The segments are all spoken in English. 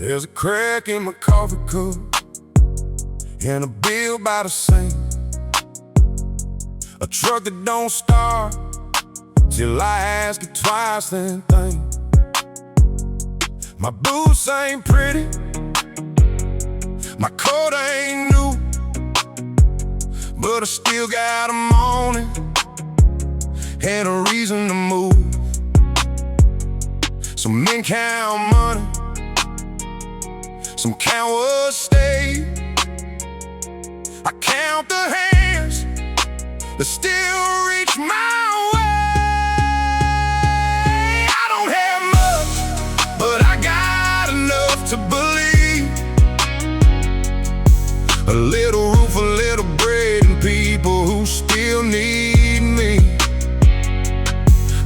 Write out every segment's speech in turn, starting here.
There's a crack in my coffee cup and a bill by the sink. A truck that don't start till I ask it twice, then think. My boots ain't pretty, my coat ain't new, but I still got a morning and a reason to move. Some men count money, some count what stay. I count the hands that still reach my way. I don't have much, but I got enough to believe. A little roof, a little bread, and people who still need me.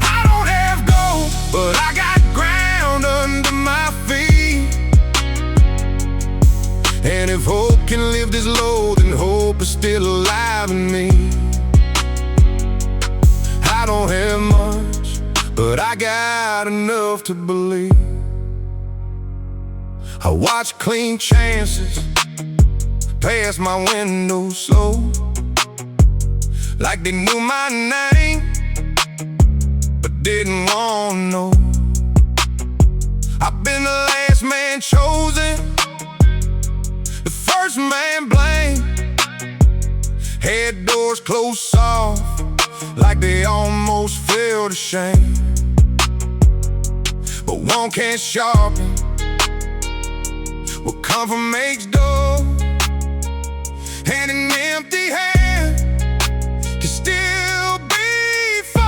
I don't have gold, but I got ground under my feet. And if hope can live this low, then hope is still alive in me. I don't have much, but I got enough to believe. I watch clean chances pass my window slow, like they knew my name but didn't want to know. I've been the last man chosen, the first man blamed. Had doors closed soft, like they almost felt ashamed. But one can't sharpen what comfort makes dull, and an empty hand can still be full.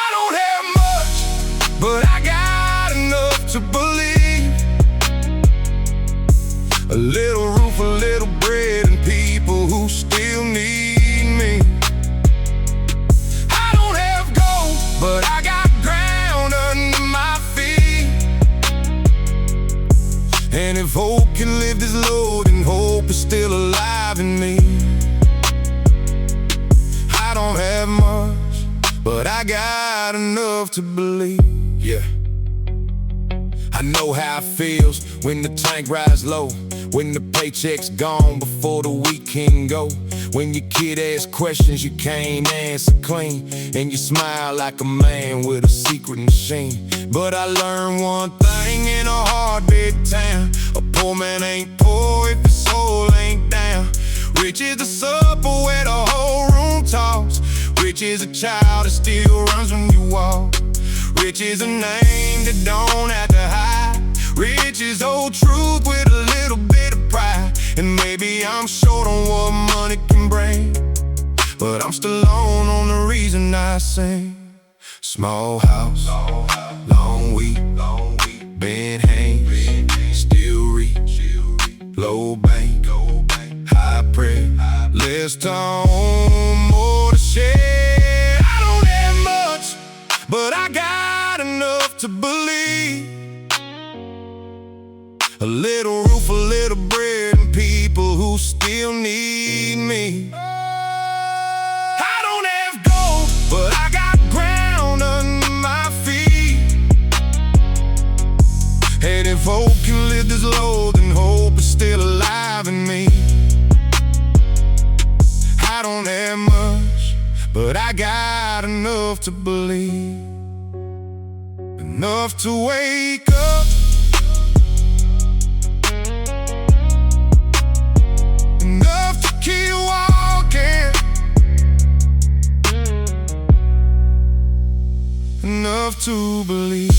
I don't have much, but I got enough to believe. A little roof, a little bread, and people who still need me. I don't have gold, but I got ground under my feet. And if hope can live this low, then hope is still alive in me. I don't have much, but I got enough to believe. Yeah, I know how it feels when the tank rides low, when the paycheck's gone before the weekend go, when your kid asks questions you can't answer clean, and you smile like a man with a secret machine. But I learned one thing in a hard big town: a poor man ain't poor if his soul ain't down. Rich is the supper where the whole room talks. Rich is a child that still runs when you walk. Rich is a name that don't have to hide. Rich is old truth with a little bit of pride. And maybe I'm short on what money can bring, but I'm still on the reason I sing. Small house, long week, bend hang, still reach, low bank, high prayer, less time, more to share. I don't have much, but I got enough to believe. A little roof, a little bread, and people who still need me. I don't have gold, but I got ground under my feet. And if hope can live this low, then hope is still alive in me. I don't have much, but I got enough to believe. Enough to wake up, enough to keep walking, enough to believe.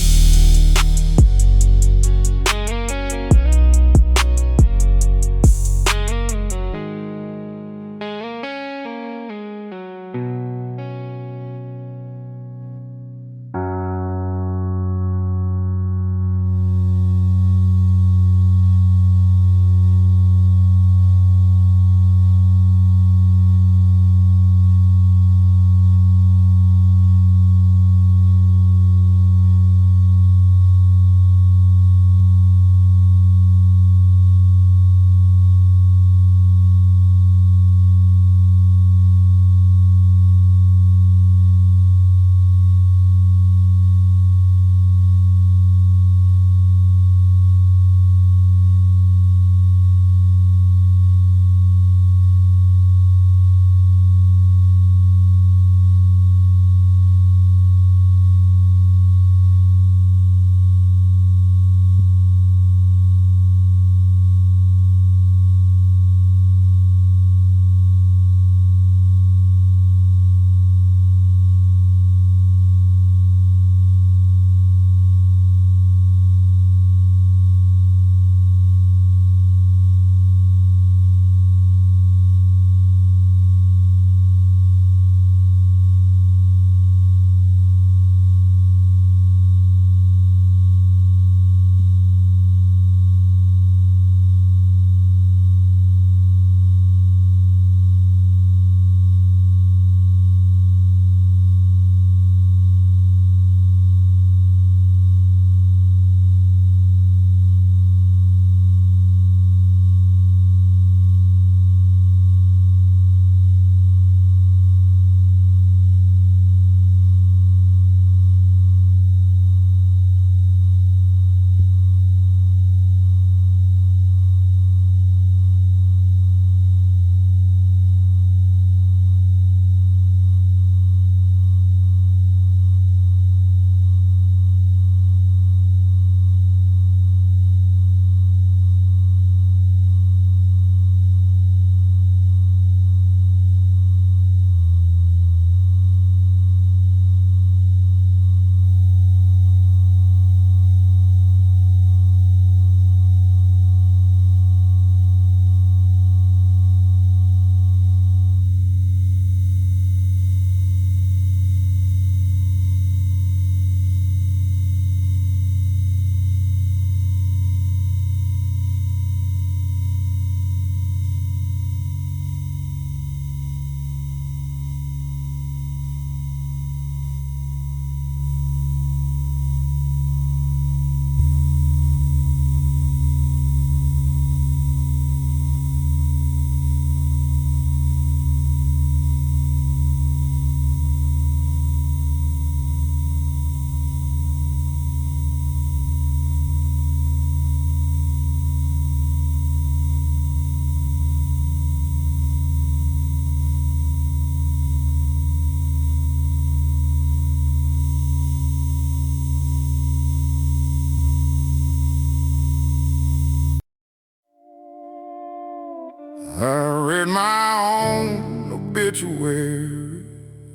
I read my own obituary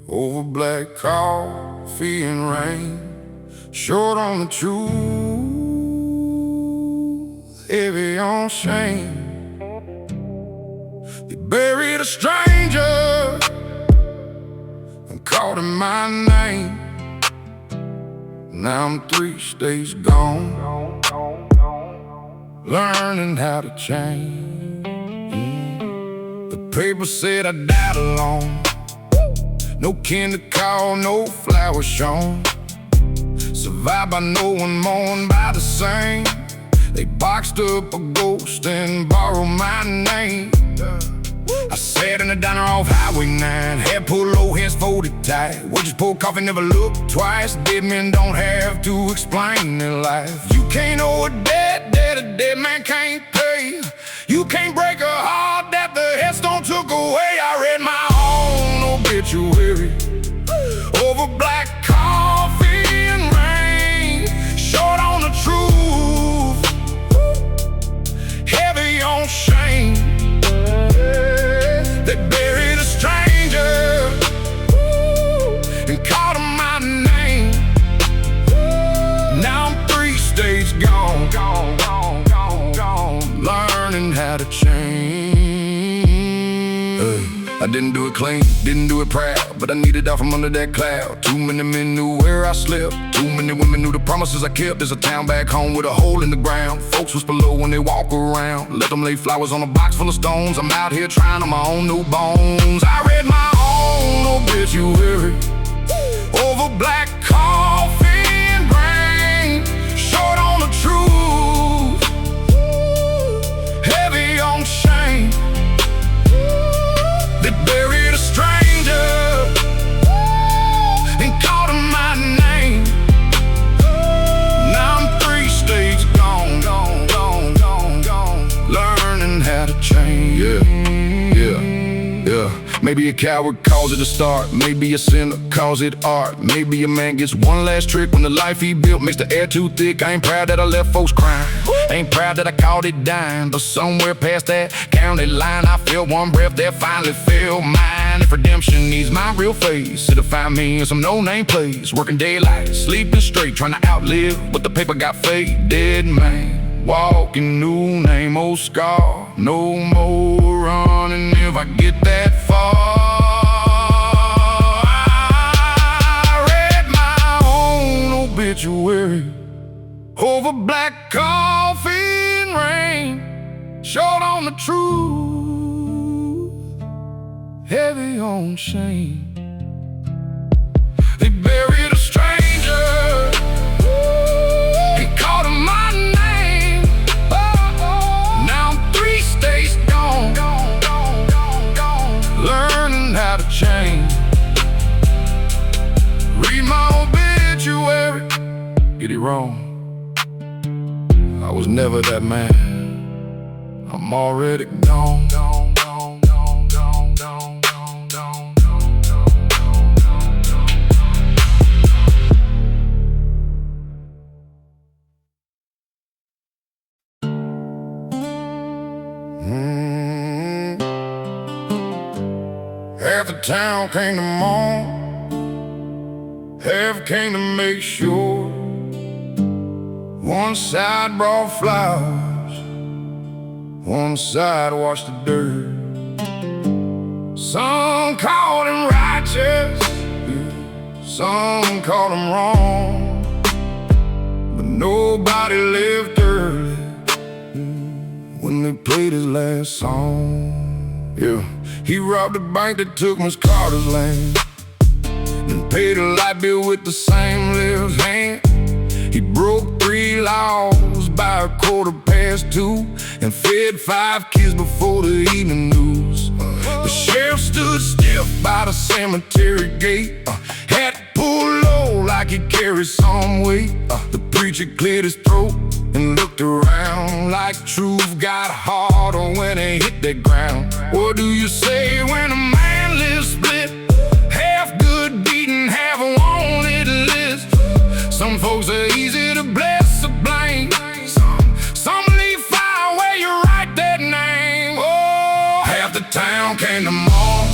over black coffee and rain, short on the truth, heavy on shame. They buried a stranger and called him my name. Now I'm 3 states gone, learning how to change. The paper said I died alone, no kin to call, no flowers shown. Survived by no one, mourned by the same. They boxed up a ghost and borrowed my name. I sat in the diner off Highway 9, hair pulled low, hands folded tight. Waitress poured coffee, never looked twice. Dead men don't have to explain their life. You can't owe a debt that a dead man can't pay. You can't break a heart that the headstone took away. I read my own obituary over black coffee and rain, short on the truth, heavy on shame. They buried a stranger and called him my name. Now I'm 3 states gone, learning how to change. I didn't do it clean, didn't do it proud, but I needed out from under that cloud. Too many men knew where I slept, too many women knew the promises I kept. There's a town back home with a hole in the ground. Folks whisper low when they walk around. Let them lay flowers on a box full of stones. I'm out here trying on my own new bones. I read my own obituary over black coffee and rain, short on the truth, heavy on shame. They buried a stranger and called him my name. Now I'm 3 states gone, learning how to change. Yeah. Maybe a coward calls it a start, maybe a sinner calls it art. Maybe a man gets one last trick when the life he built makes the air too thick. I ain't proud that I left folks crying, ain't proud that I called it dying, but somewhere past that county line I feel one breath that finally filled mine. If redemption needs my real face, it'll find me in some no-name place, working daylight, sleeping straight, trying to outlive what the paper got faded, man. Walking new name, old scar, no more running if I get that far. I read my own obituary over black coffee and rain, short on the truth, heavy on shame. They buried a stranger and called him my name. Now I'm 3 states gone, learning how to change. Read my obituary, get it wrong, I was never that man. I'm already gone. Half the town came to mourn, half came to make sure. One side brought flowers, one side washed the dirt. Some called him righteous, some called him wrong, but nobody left early when they played his last song. Yeah, he robbed a bank that took Miss Carter's land and paid a light bill with the same left hand. He broke 3 laws by 2:15 and fed 5 kids before the evening news. The sheriff stood stiff by the cemetery gate, hat pulled low like he carried some weight. The preacher cleared his throat and looked around like truth got harder when it hit that ground. What do you say when a man lives split? Half good beaten, half wanted list. Some folks are easy to bless or blame. Some leave fire where you write that name. Oh, town came to mourn,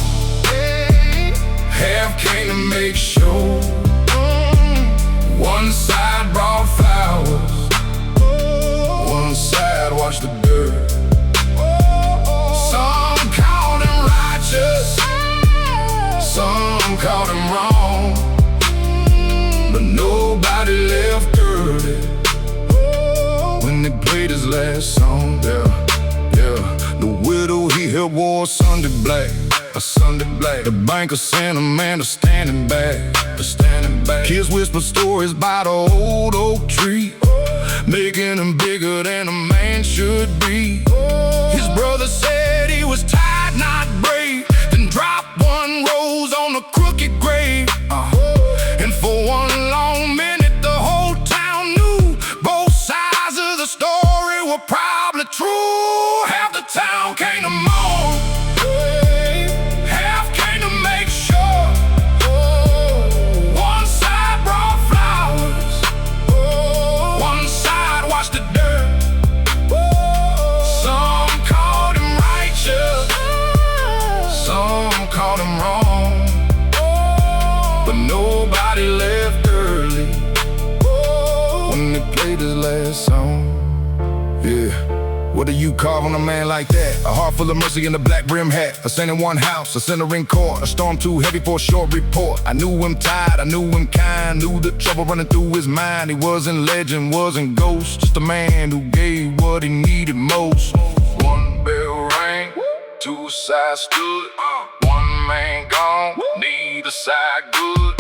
half came to make sure. One side brought flowers, one side washed the dirt. Some called him righteous, some called him wrong, but nobody left dirty when they played his last song. The widow he helped wore a Sunday black. The banker sent a man to standing back. Kids whispered stories about an old oak tree, making him bigger than a man should be. His brother said he was tired, not brave, then dropped one rose on a crooked grave. And for one long minute the whole town knew both sides of the story were probably true. Half the town came to mourn, half came to make sure. One side brought flowers, one side washed the dirt. Some called him righteous, some called him wrong, but nobody left early when they played his last song. What do you carve on a man like that? A heart full of mercy in a black brim hat, a saint in one house, a sinner in court, a storm too heavy for a short report. I knew him tired, I knew him kind, knew the trouble running through his mind. He wasn't legend, wasn't ghost, just a man who gave what he needed most. One bell rang, two sides stood, one man gone, neither side good.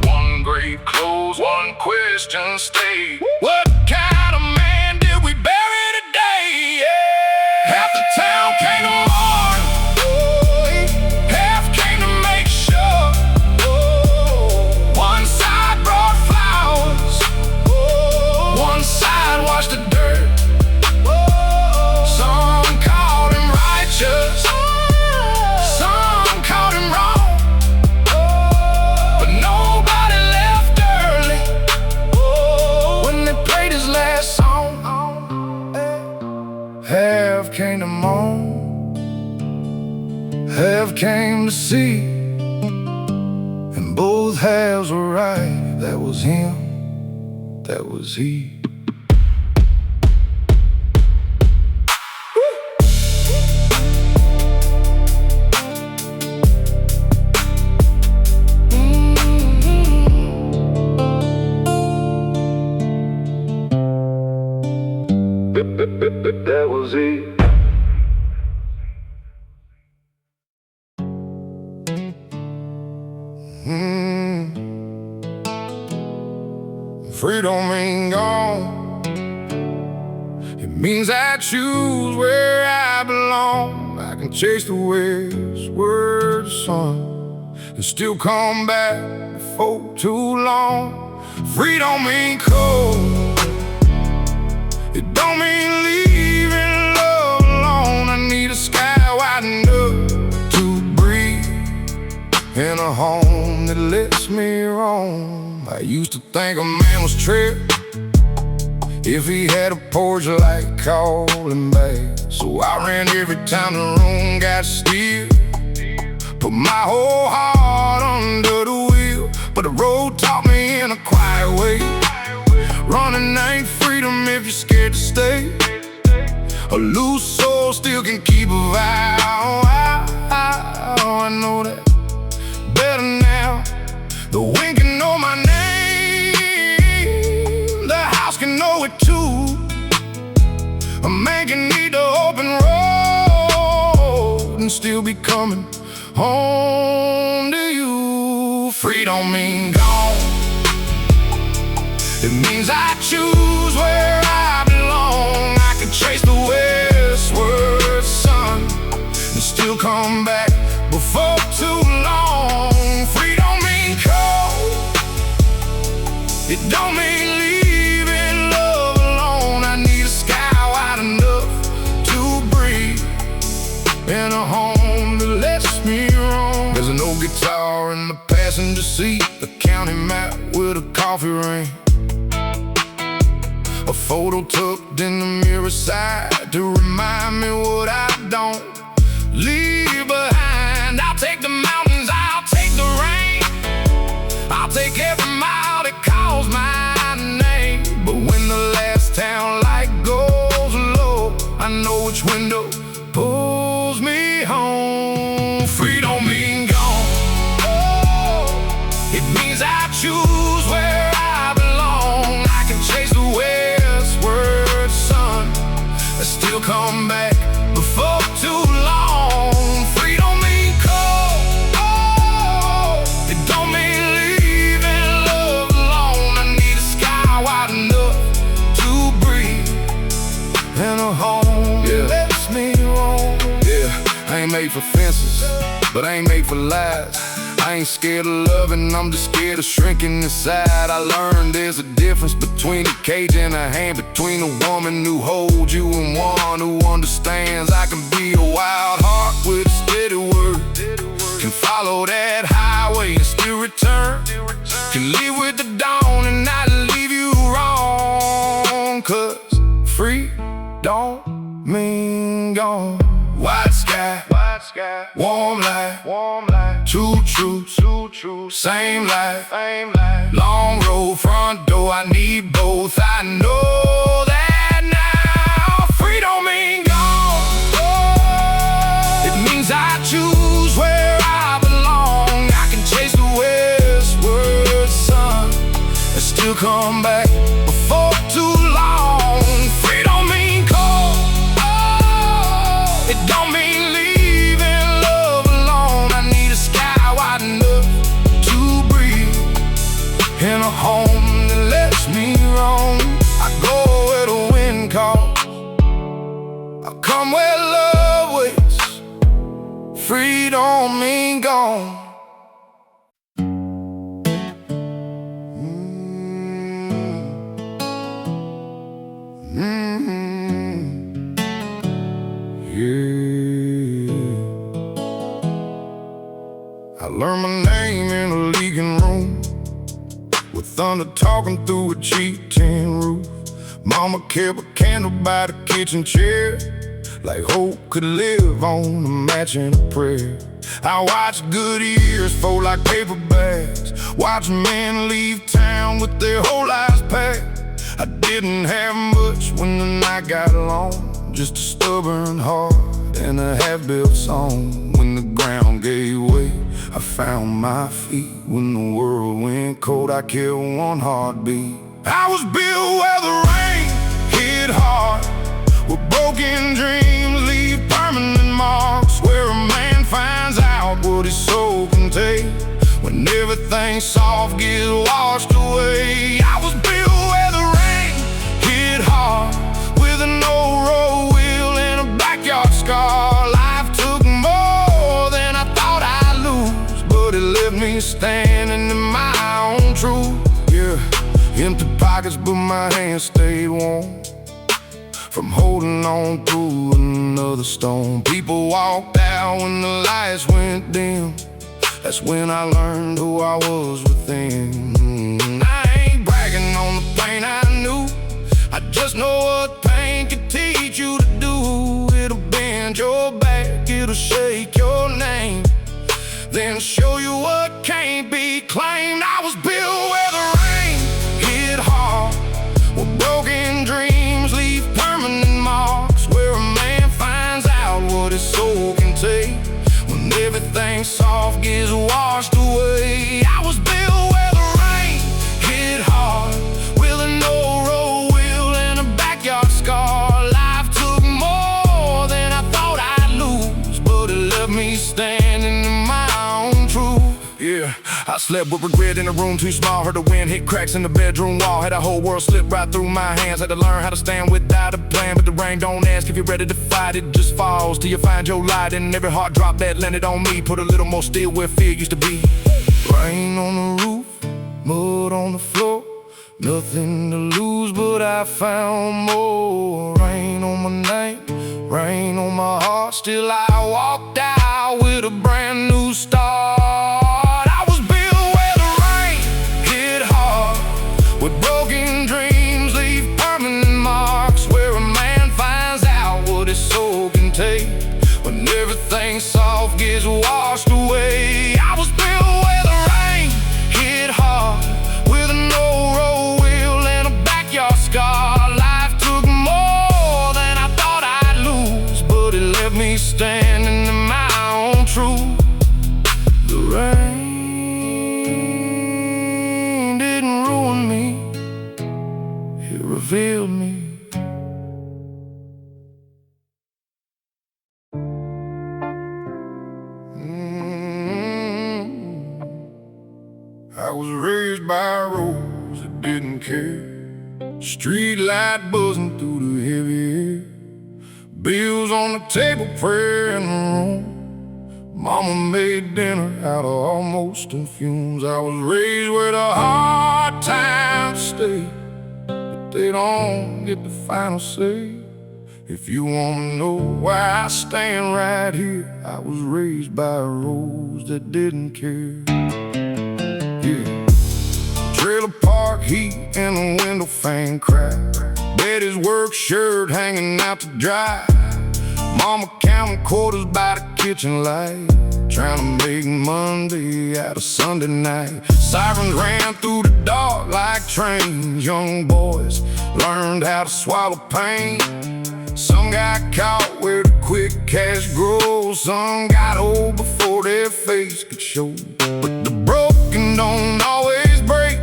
One grave closed, one question stayed. What kind of man did we bury today? Half the town came to mourn, half came to make sure. One side brought flowers, one side washed the dirt. Some called him righteous, some called him wrong, but nobody left early when they played his last song. Half came to mourn, half came to see, and both halves were right. That was him, that was he. That was he. Freedom ain't gone, it means I choose where I belong. I can chase the westward sun and still come back before too long. Freedom ain't cold, it don't mean leaving love alone. I need a sky wide enough to breathe, and a home that lets me roam. I used to think a man was tripped if he had a porch light calling back. So I ran every time the room got still, put my whole heart under the wheel. But the road taught me in a quiet way, running ain't freedom if you're scared to stay. A loose soul still can keep a vow. I know that better now. The wind can know my name, the house can know it too. A man can need the open road and still be coming home to you. Free don't mean gone, it means I choose where I belong. I can chase the westward sun and still come back before too long. Free don't mean cold, it don't mean leaving love alone. I need a sky wide enough to breathe, and a home that lets me roam. There's an old guitar in the passenger seat, a county map with a coffee ring, a photo tucked in the mirror side to remind me what I don't leave behind. know which window pulls me home. Free don't mean gone. It means I choose where I belong. I can chase the westward sun and still come back before too long. Free don't mean cold. It don't mean leaving love alone. I need a sky wide enough to breathe and a home that lets me roam. Yeah, I ain't made for fences, but I ain't made for lies. I ain't scared of loving, I'm just scared of shrinking inside. I learned there's a difference between a cage and a hand, between a woman who holds you and one who understands. I can be a wild heart with a steady word, can follow that highway and still return, can leave with the dawn and not leave you wrong. Cause free don't mean gone. White sky, warm light, two truths, same life, long road, front door, I need both, I know that now. Free don't mean gone. It means I choose where I belong. I can chase the westward sun and still come back before too long. Free don't mean cold. It don't mean leaving love alone. I need a sky wide enough to breathe in a home that lets me roam. I go where the wind calls, I'll come where love waits. Free don't mean gone. I learned my name in a leaking room, with thunder talking through a cheap tin roof. Mama kept a candle by the kitchen chair, like hope could live on a match and a prayer. I watched good years fold like paper bags, watch men leave town with their whole lives packed. I didn't have much when the night got long, just a stubborn heart and a half-built song. When the ground gave way, I found my feet. When the world went cold, I kept one heartbeat. I was built where the rain hit hard, where broken dreams leave permanent marks, where a man finds out what his soul can take when everything soft gets washed away. I was built where the rain hit hard, with an old road wheel and a backyard scar. Life took more than I thought I'd lose, but it left me standing in my own truth. Yeah, empty pockets, but my hands stayed warm from holding on through another storm. People walked out when the lights went dim. That's when I learned who I was within. I ain't bragging on the pain I knew, I just know what pain can teach you to do. It'll bend your back, it'll shake your name, then show you what can't be claimed. I was built where the rain hit hard, where broken dreams leave permanent marks, where a man finds out what his soul can take when everything soft gets washed away. I was built where the rain hit hard, with an old road wheel and a backyard scar. Life took more than I thought I'd lose, but it left me standing in my own truth. Yeah, I slept with regret in a room too small, heard the wind hit cracks in the bedroom wall, had a whole world slip right through my hands. Had to learn how to stand without a plan, but the rain don't ask if you're ready to fight. It just falls till you find your light, and every heart drop that landed on me put a little more steel where fear used to be. Rain on the roof, mud on the floor, nothing to lose, but I found more. Rain on my name, rain on my heart, still I walked out with a brand new start. I was built where the rain hit hard, with broken dreams leave permanent marks, where a man finds out what his soul can take when everything soft gets washed away. I was built where the rain hit hard, with an old road wheel and a backyard scar. Life took more than I thought I'd lose, me standing in my own truth. The rain didn't ruin me, it revealed me. I was raised by roads that didn't care. Street light buzzing through the heavy air. Bills on the table, prayer in the room. Mama made dinner out of almost in fumes. I was raised where the hard times stay, but they don't get the final say. If you wanna know why I stand right here, I was raised by roads that didn't care. Yeah. Trailer park heat and the window fan crack. Betty's work shirt hanging out to dry. Mama counting quarters by the kitchen light, trying to make Monday out of Sunday night. Sirens ran through the dark like trains. Young boys learned how to swallow pain. Some got caught where the quick cash grows. Some got old before their face could show. But the broken don't always break.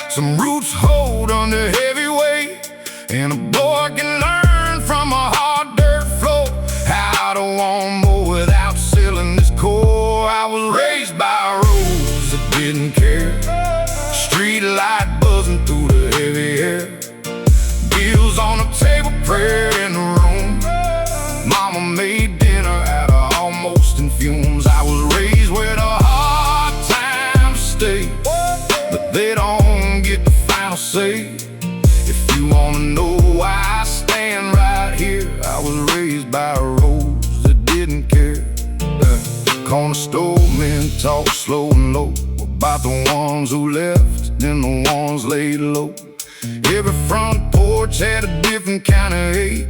Some roots hold under heavy weight, and a boy can learn from a hard dirt floor how to want more without selling his core. I was raised by roads that didn't care. Street light buzzing through the heavy air. Bills on the table, prayer in the room. Mama made dinner out of almost in fumes. I was raised where the hard times stay, but they don't get the final say. If you wanna know why I stand right here, I was raised by roads that didn't care. Corner store men talk slow and low about the ones who left, then the ones laid low. Every front porch had a different kind of ache.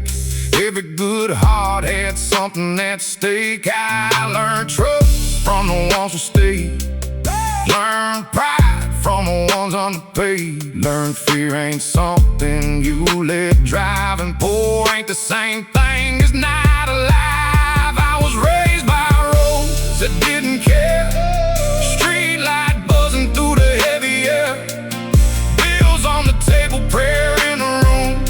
Every good heart had something at stake. I learned trust from the ones who stayed. Learned pride from the ones underpaid. Learned fear ain't something you let drive, and poor ain't the same thing as not alive. I was raised by roads that didn't care. Street light buzzing through the heavy air. Bills on the table, prayer in the room.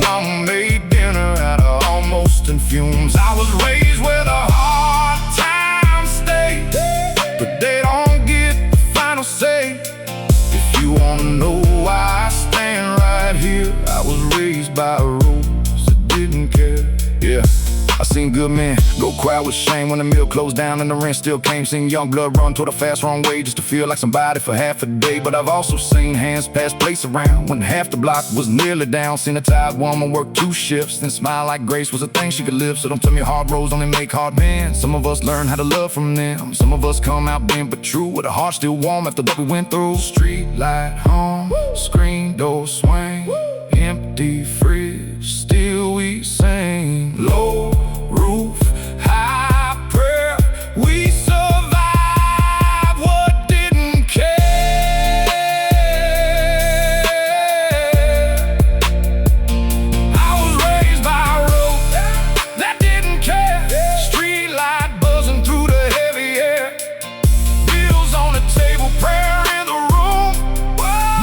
Mama made dinner out of almost in fumes. I was raised where the hard times stay, but they don't get the final say. If you wanna know why I stand right here, I was raised by roads that didn't care. Yeah. I seen good men go quiet with shame when the mill closed down and the rent still came. Seen young blood run toward a fast wrong way just to feel like somebody for half a day. But I've also seen hands pass plates around when half the block was nearly down. Seen a tired woman work 2 shifts, then smile like grace was a thing she could live. So don't tell me hard roads only make hard men. Some of us learn how to love from them. Some of us come out bent but true, with a heart still warm after what we went through. Street light hum, screen door swing, empty fridge, still we sing. Low roof, high prayer, we survived what didn't care. I was raised by a road that didn't care. Street light buzzing through the heavy air. Bills on the table, prayer in the room.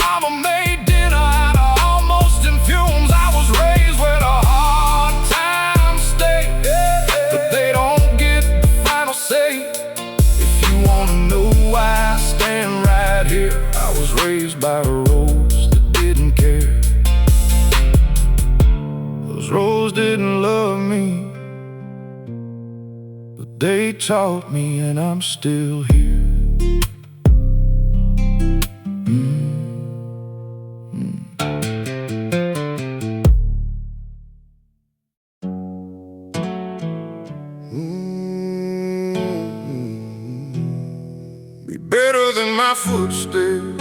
Mama made dinner out of almost in fumes. I was raised where the hard times stay, but they don't get the final say. If you wanna know why I stand right here, I was raised by roads that didn't care. Those roads didn't love me, but they taught me, and I'm still here. Be better than my footsteps.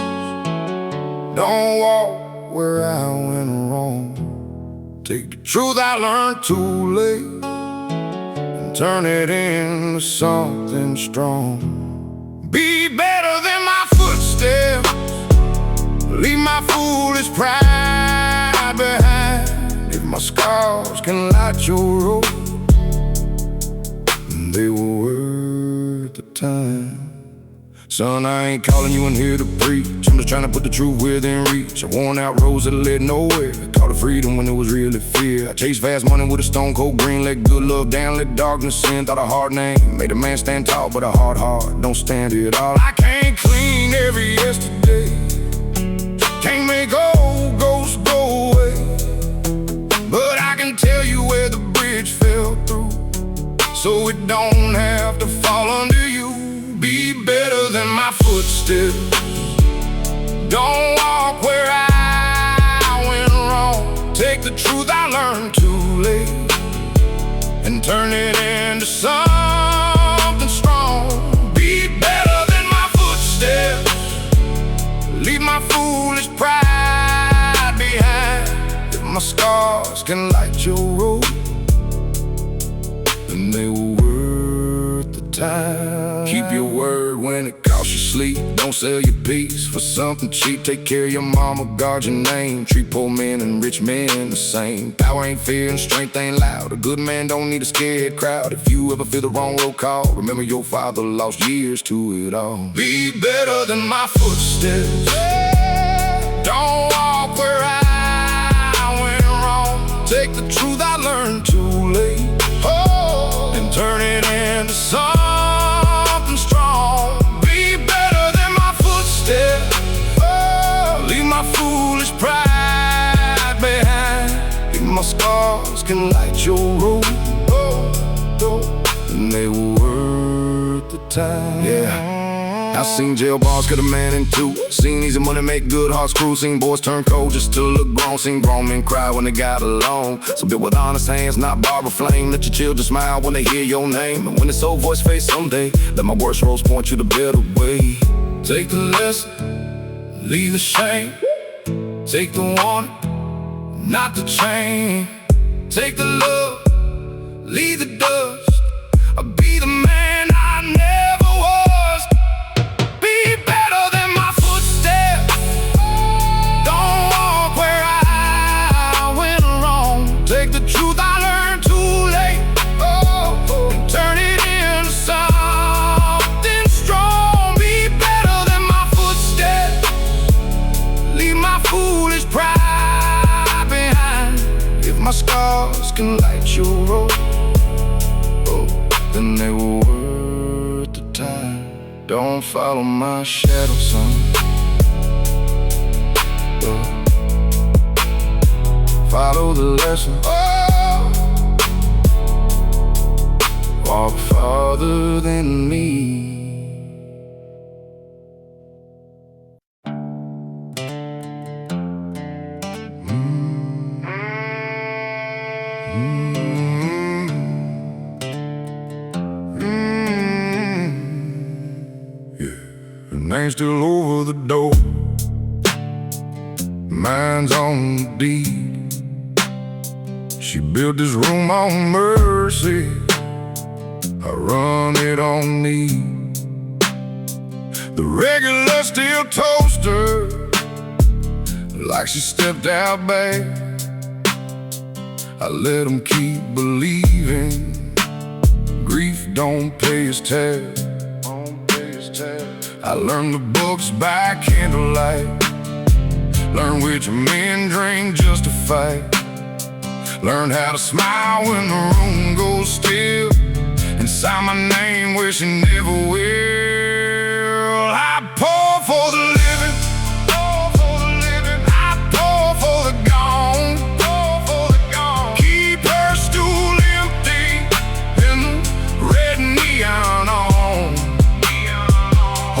Don't walk where I went wrong. Take the truth I learned too late and turn it into something strong. Be better than my footsteps. Leave my foolish pride behind. If my scars can light your road, and they were worth the time. Son, I ain't calling you in here to preach, I'm just trying to put the truth within reach. I worn out roads that led nowhere, caught a freedom when it was really fear. I chased fast money with a stone cold green, let good love down, let darkness in. Thought a hard name made a man stand tall, but a hard heart don't stand it all. I can't clean every yesterday, can't make old ghosts go away, but I can tell you where the bridge fell through, so it don't have to fall under you. Be better than my footsteps, don't walk where I went wrong. Take the truth I learned too late and turn it into something strong. Be better than my footsteps, leave my foolish pride behind. If my scars can light your road, then they were worth the time. Keep your word when it costs you sleep, don't sell your peace for something cheap. Take care of your mama, guard your name, treat poor men and rich men the same. Power ain't fear and strength ain't loud, a good man don't need a scared crowd. If you ever feel the wrong road call, remember your father lost years to it all. Be better than my footsteps, don't walk where I went wrong. Take the truth I learned too late, and turn it into something strong. Be better than my footsteps, leave my foolish pride behind. If my scars can light your road, then they were worth the time. Yeah, I seen jail bars cut a man in two, seen easy money make good hearts cruise, seen boys turn cold just to look grown, seen grown men cry when they got alone. So built with honest hands, not barber flame, let your children smile when they hear your name. And when this old voice fades someday, let my worst roads point you the better way. Take the lesson, leave the shame, take the warning, not the chain. Take the love, leave the dust, I'll be the man I never was. Be better than my footsteps, don't walk where I went wrong. Take the truth I learned too late, and turn it into something strong. Be better than my footsteps, leave my foolish pride behind. If my scars can light your road, then they were worth the time. Don't follow my shadow, son, follow the lesson. Walk farther than me. Name's still over the door, mine's on the deed. She built this room on mercy, I run it on need. The regular still toast her like she stepped out bad. I let them keep believing grief don't pay its tab. I learned the books by candlelight, learned which men drink just to fight, learned how to smile when the room goes still, and sign my name where she never will. I pour for the living, I pour for the gone, keep her stool empty and the red neon on.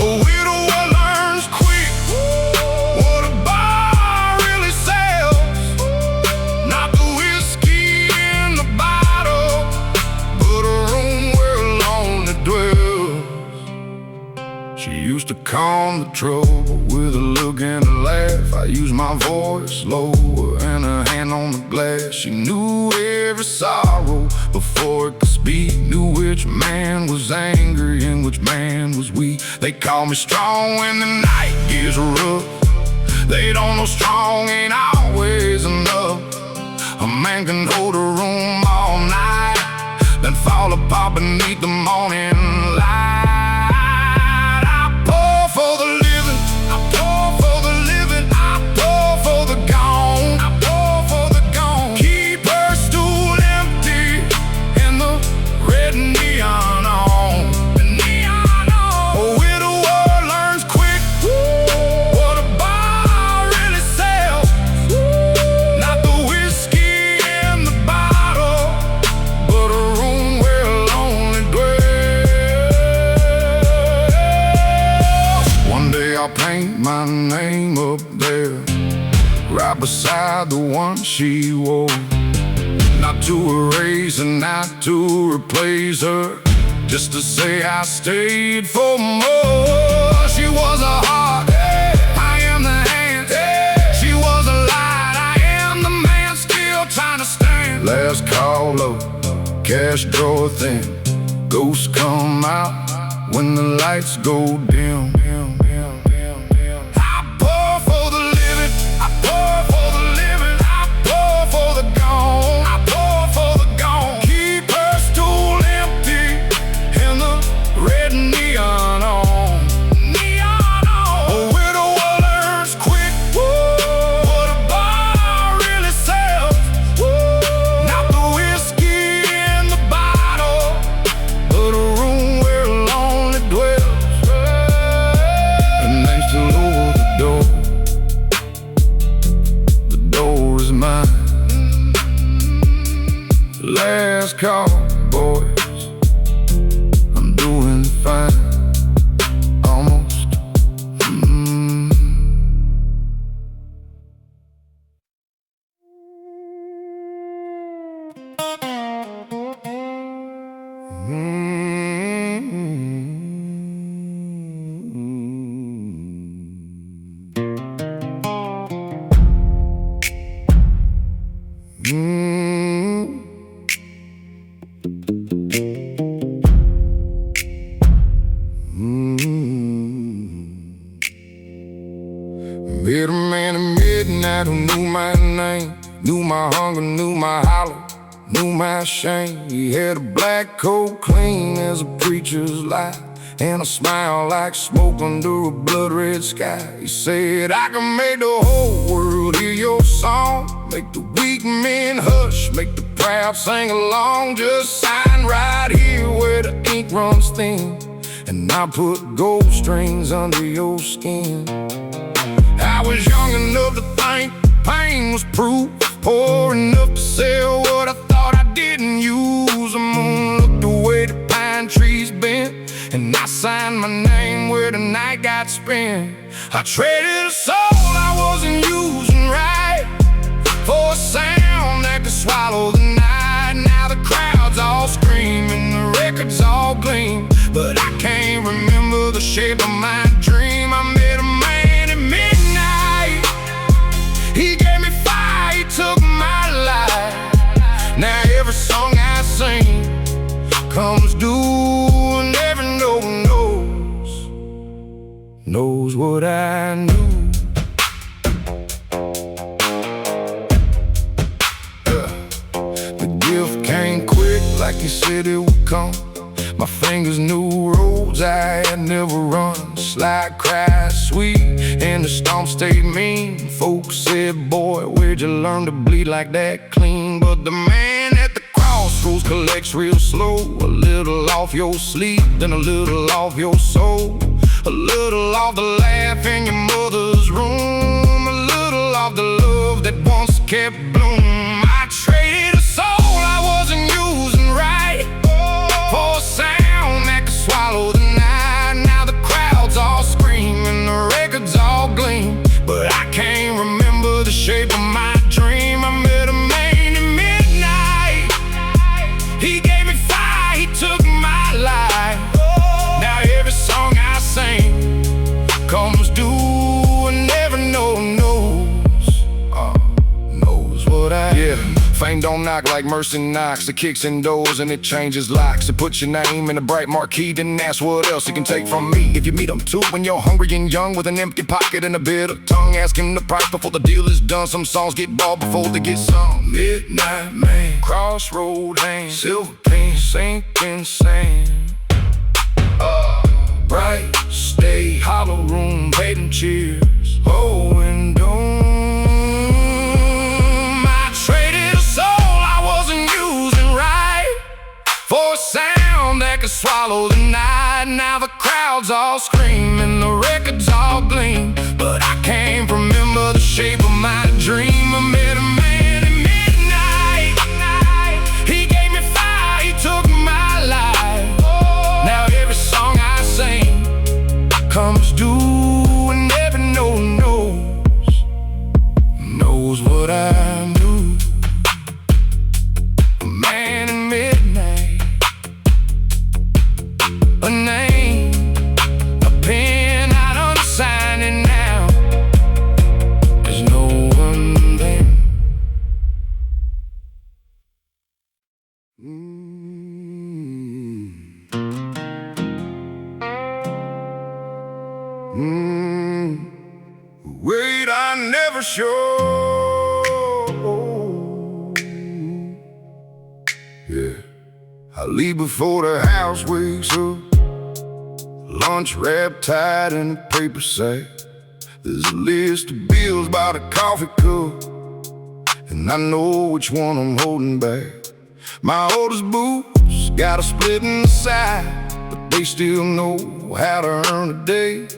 A widower learns quick what a bar really sells, not the whiskey in the bottle, but a room where lonely dwells. She used to calm the trouble with a look and a laugh. I used my voice lower and a hand on the glass. She knew every sorrow before it could speak, knew which man was angry and which man was weak. They call me strong when the night gets rough, they don't know strong ain't always enough. A man can hold a room all night, then fall apart bar beneath the morning light. I pour for the living, I pour for the living, I pour for the gone, I pour for the gone. Keep her stool empty and the red neon on, the neon on. Oh, where the world learns quick what a bar really sells. Not the whiskey in the bottle, but a room where lonely dwells. One day I'll paint my name up there, right beside the one she wore. Not to erase and not to replace her, just to say I stayed for more. She was a heart, I am the hand. She was a light, I am the man, still trying to stand. Last call up, cash drawer thin, ghosts come out when the lights go dim. I pour for the living, I pour for the living, I pour for the gone, I pour for the gone. Keep her stool empty and the red neon on, neon on. Oh, where the world learns quick what a bar really sells. Not the whiskey in the bottle, but a room where lonely dwells. And they still over the door. The door is mine. Last call, boys, I'm doing fine, almost. Met a man at midnight who knew my name, knew my hunger, knew my holler, knew my shame. He had a black coat clean as a preacher's life, and a smile like smoke under a blood-red sky. He said, I can make the whole world hear your song, make the weak men hush, make the proud sing along. Just sign right here where the ink runs thin, and I'll put gold strings under your skin. I was young enough to think pain was proof, poor enough to sell what I thought I didn't use. The moon looked the way the pine trees bent, and I signed my name where the night got spent. I traded a soul I wasn't using right for a sound that could swallow the night. Now the crowd's all screaming, the records all gleam, but I can't remember the shape of my dream. I met a man at midnight, he gave me fire, he took my life. Now every song I sing comes due, and every note knows what I knew. The gift came quick like he said it would come. My fingers knew roads I had never run. Slide cried sweet and the stomp stayed mean. Folks said, boy, where'd you learn to bleed like that clean? But the man at the crossroads collects real slow. A little off your sleep, then a little off your soul. A little off the laugh in your mother's room, a little off the love that once kept bloom. I traded a soul I wasn't using right for a sound that could swallow the night. Now the crowd's all screaming, the records all gleam, but I can't remember the shape of my dream. I met a man at midnight, he gave me fire, he took my life. Now every song I sing comes due, and every note knows what I am. Fame don't knock like mercy knocks. It kicks in doors and it changes locks. It puts your name in a bright marquee, then ask what else it can take from me. If you meet him too when you're hungry and young, with an empty pocket and a bitter tongue, ask him the price before the deal is done. Some songs get bought before they get sung. Midnight man, crossroad hand, silver pen, sinking sand. Bright, stay, hollow room, waiting cheers. Oh, and doom. I traded a soul I wasn't using right for a sound that could swallow the night. Now the crowd's all screaming, the records all gleam, but I can't remember the shape of my dream. I met a man at midnight. He gave me fire, he took my life. Now every song I sing comes due, and every note knows what I knew. A man in midnight, a name, a pen I'd unsign, and now there's no one there. Wait, I never show. Yeah, I leave before the house wakes up. Lunch wrapped tight in a paper sack. There's a list of bills by the coffee cup, and I know which one I'm holding back. My oldest boots got a split in the side, but they still know how to earn a day.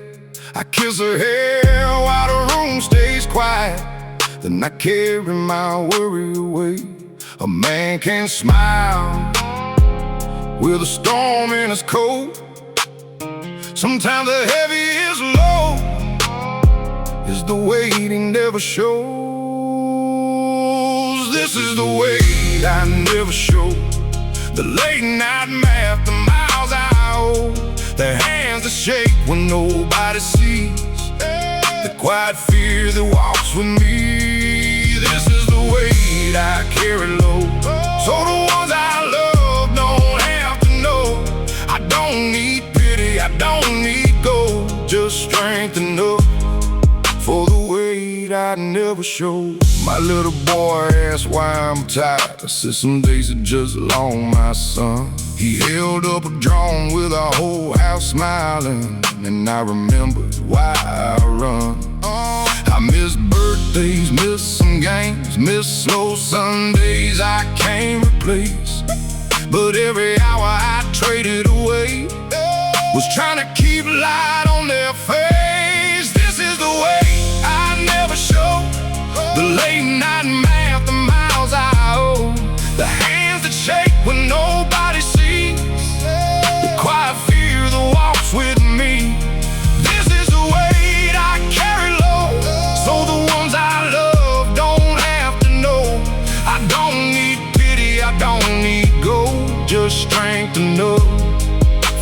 I kiss her hair while the room stays quiet, then I carry my worry away. A man can smile with a storm in his coat. Sometimes the heaviest load is the weight he never shows. This is the weight I never show. The late night math, the miles I owe, the hands that shake when nobody sees, the quiet fear that walks with me. This is the weight I carry low, so the ones I love don't have to know. I don't need pity, I don't need gold, just strength enough for the weight I never show. My little boy asked why I'm tired. I said some days are just long, my son. He held up a drawing with our whole house smiling, and I remembered why I run. I miss birthdays, miss some games, miss slow Sundays I can't replace. But every hour I traded away was trying to keep light on their face. This is the way I never show. The late night math, the miles I owe, the hands that shake when nobody sees, the quiet fear that walks with me. This is the weight I carry low, so the ones I love don't have to know. I don't need pity, I don't need gold, just strength enough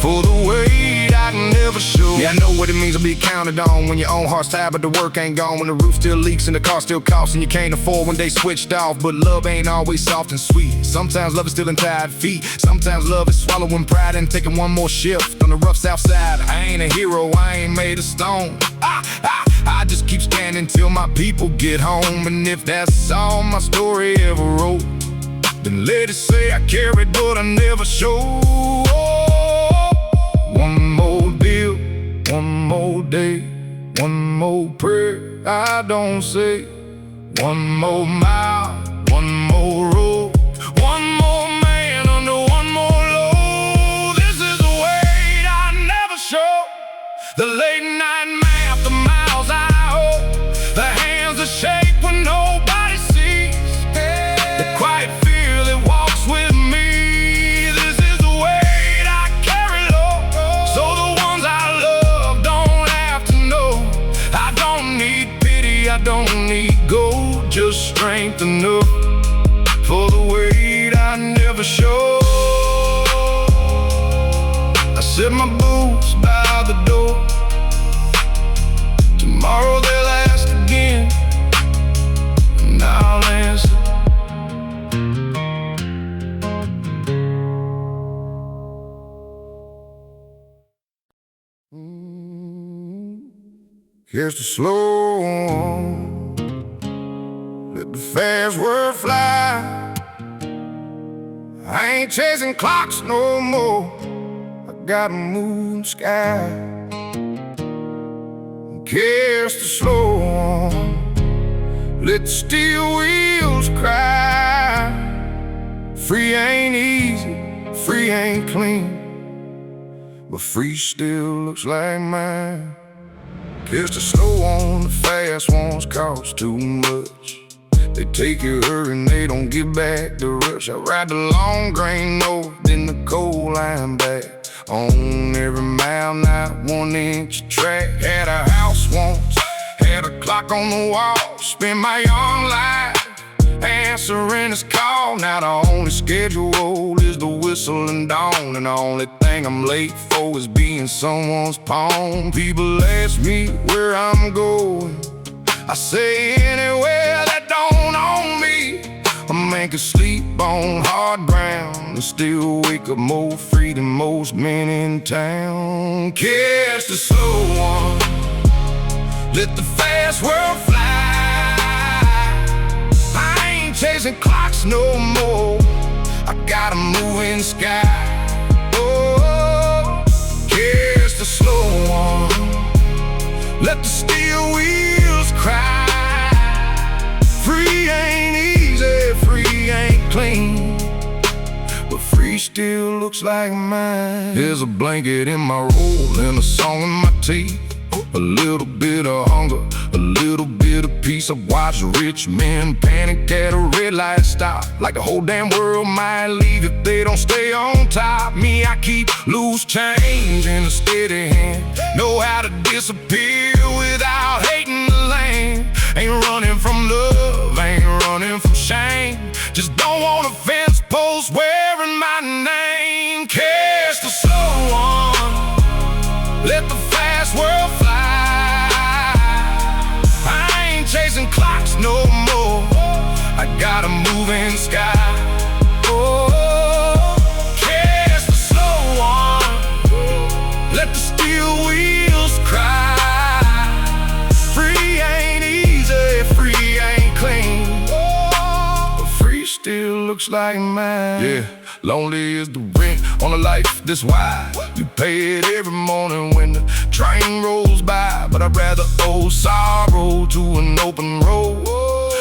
for the weight I can never show. Yeah, I know what it means to be counted on when your own heart's tired but the work ain't gone, when the roof still leaks and the car still costs and you can't afford when they switched off. But love ain't always soft and sweet. Sometimes love is still in tired feet. Sometimes love is swallowing pride and taking one more shift on the rough south side. I ain't a hero, I ain't made of stone. I just keep standing till my people get home. And if that's all my story ever wrote, then let it say I carried but I never showed. One more deal, one more day, one more prayer I don't say, one more mile, one more road, one more man under one more load. This is the weight I never show. The late night math, the miles I owe, the hands that shake when nobody sees, the quiet fear that walks with me. This is the weight I carry low, so the ones I love don't have to know. I don't need pity, I don't need gold, just strength enough for the weight I never show. I set my boots by the door. Tomorrow they'll ask again, and I'll answer. Here's the slow one, let the fast word fly. I ain't chasing clocks no more. I got a moon sky, cares to slow on, let the steel wheels cry. Free ain't easy, free ain't clean, but free still looks like mine. Cares to slow on, the fast ones cost too much. They take your hurry and they don't give back the rush. I ride the long grain north, then the coal line back. On every mile, not 1 inch of track. Had a house once, had a clock on the wall. Spent my young life answering his call. Now the only schedule is the whistle and dawn, and the only thing I'm late for is being someone's pawn. People ask me where I'm going, I say anywhere that don't own me. A man can sleep on hard ground and still wake up more free than most men in town. Catch the slow one, let the fast world fly. I ain't chasing clocks no more, I got a moving sky. Oh, catch the slow one, let the steel wheels cry. Free ain't easy, free ain't clean, but free still looks like mine. There's a blanket in my roll and a song in my teeth. A little bit of hunger, a little bit of peace. I've watched rich men panic at a red light stop, like the whole damn world might leave if they don't stay on top. Me, I keep loose change in a steady hand, know how to disappear without hating the land. Ain't running from love, ain't running from shame, just don't want a fence post wearing my name. Catch the slow one, let the fast world fly. I ain't chasing clocks no more, I got a moving sky. Oh, catch the slow one, let the steel wheels cry. Free ain't easy, free ain't clean, but free still looks like mine. Yeah, lonely is the rent on a life this wide. You pay it every morning when the train rolls by, but I'd rather owe sorrow to an open road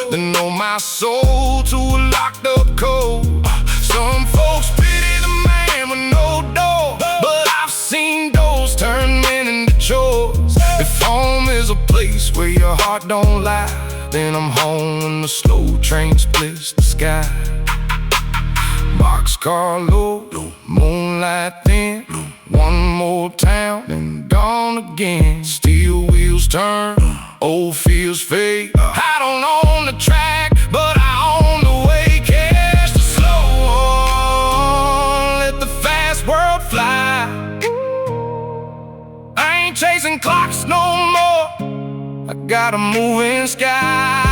than owe my soul to a locked up code. Some folks pity the man with no door, but I've seen doors turn men into chores. If home is a place where your heart don't lie, then I'm home when the slow train splits the sky. Boxcar low, moonlight thin, one more town, then gone again. Steel wheels turn, old fields fade. I don't own the track, but I own the way. Catch the slow one, let the fast world fly. I ain't chasing clocks no more, I got a moving sky.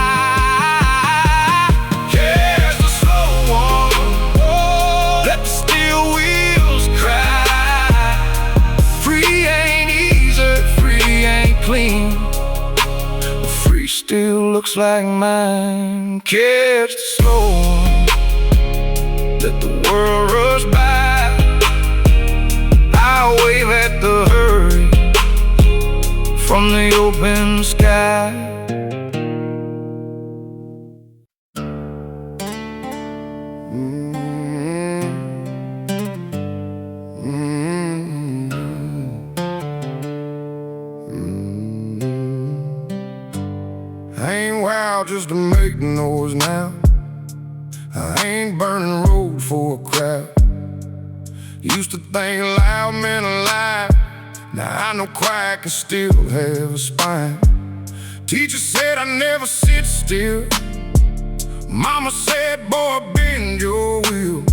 Clean, but free still looks like mine. Catch the slow one, let the world rush by. I wave at the hurry from the open sky. I ain't wild just to make noise now, I ain't burning road for a crowd. Used to think loud men alive, now I know quiet can still have a spine. Teacher said I never sit still, mama said boy bend your wheel.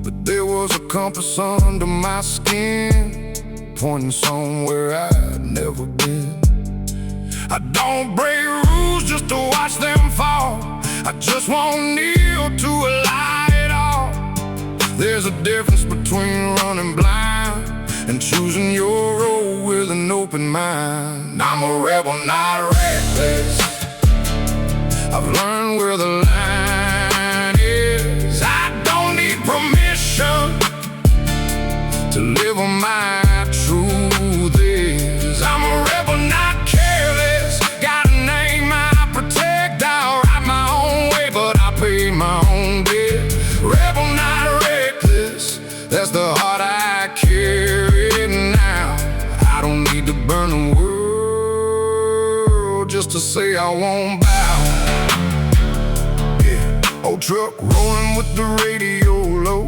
But there was a compass under my skin, pointing somewhere I'd never been. I don't break rules just to watch them fall, I just won't kneel to a lie at all. There's a difference between running blind and choosing your road with an open mind. I'm a rebel, not reckless, I've learned where the line is. I don't need permission to live on my truth is. I'm a rebel, not careless. Got a name I protect. I'll ride my own way, but I pay my own debt. Rebel, not reckless. That's the heart I carry now. I don't need to burn the world just to say I won't bow. Old truck rolling with the radio low.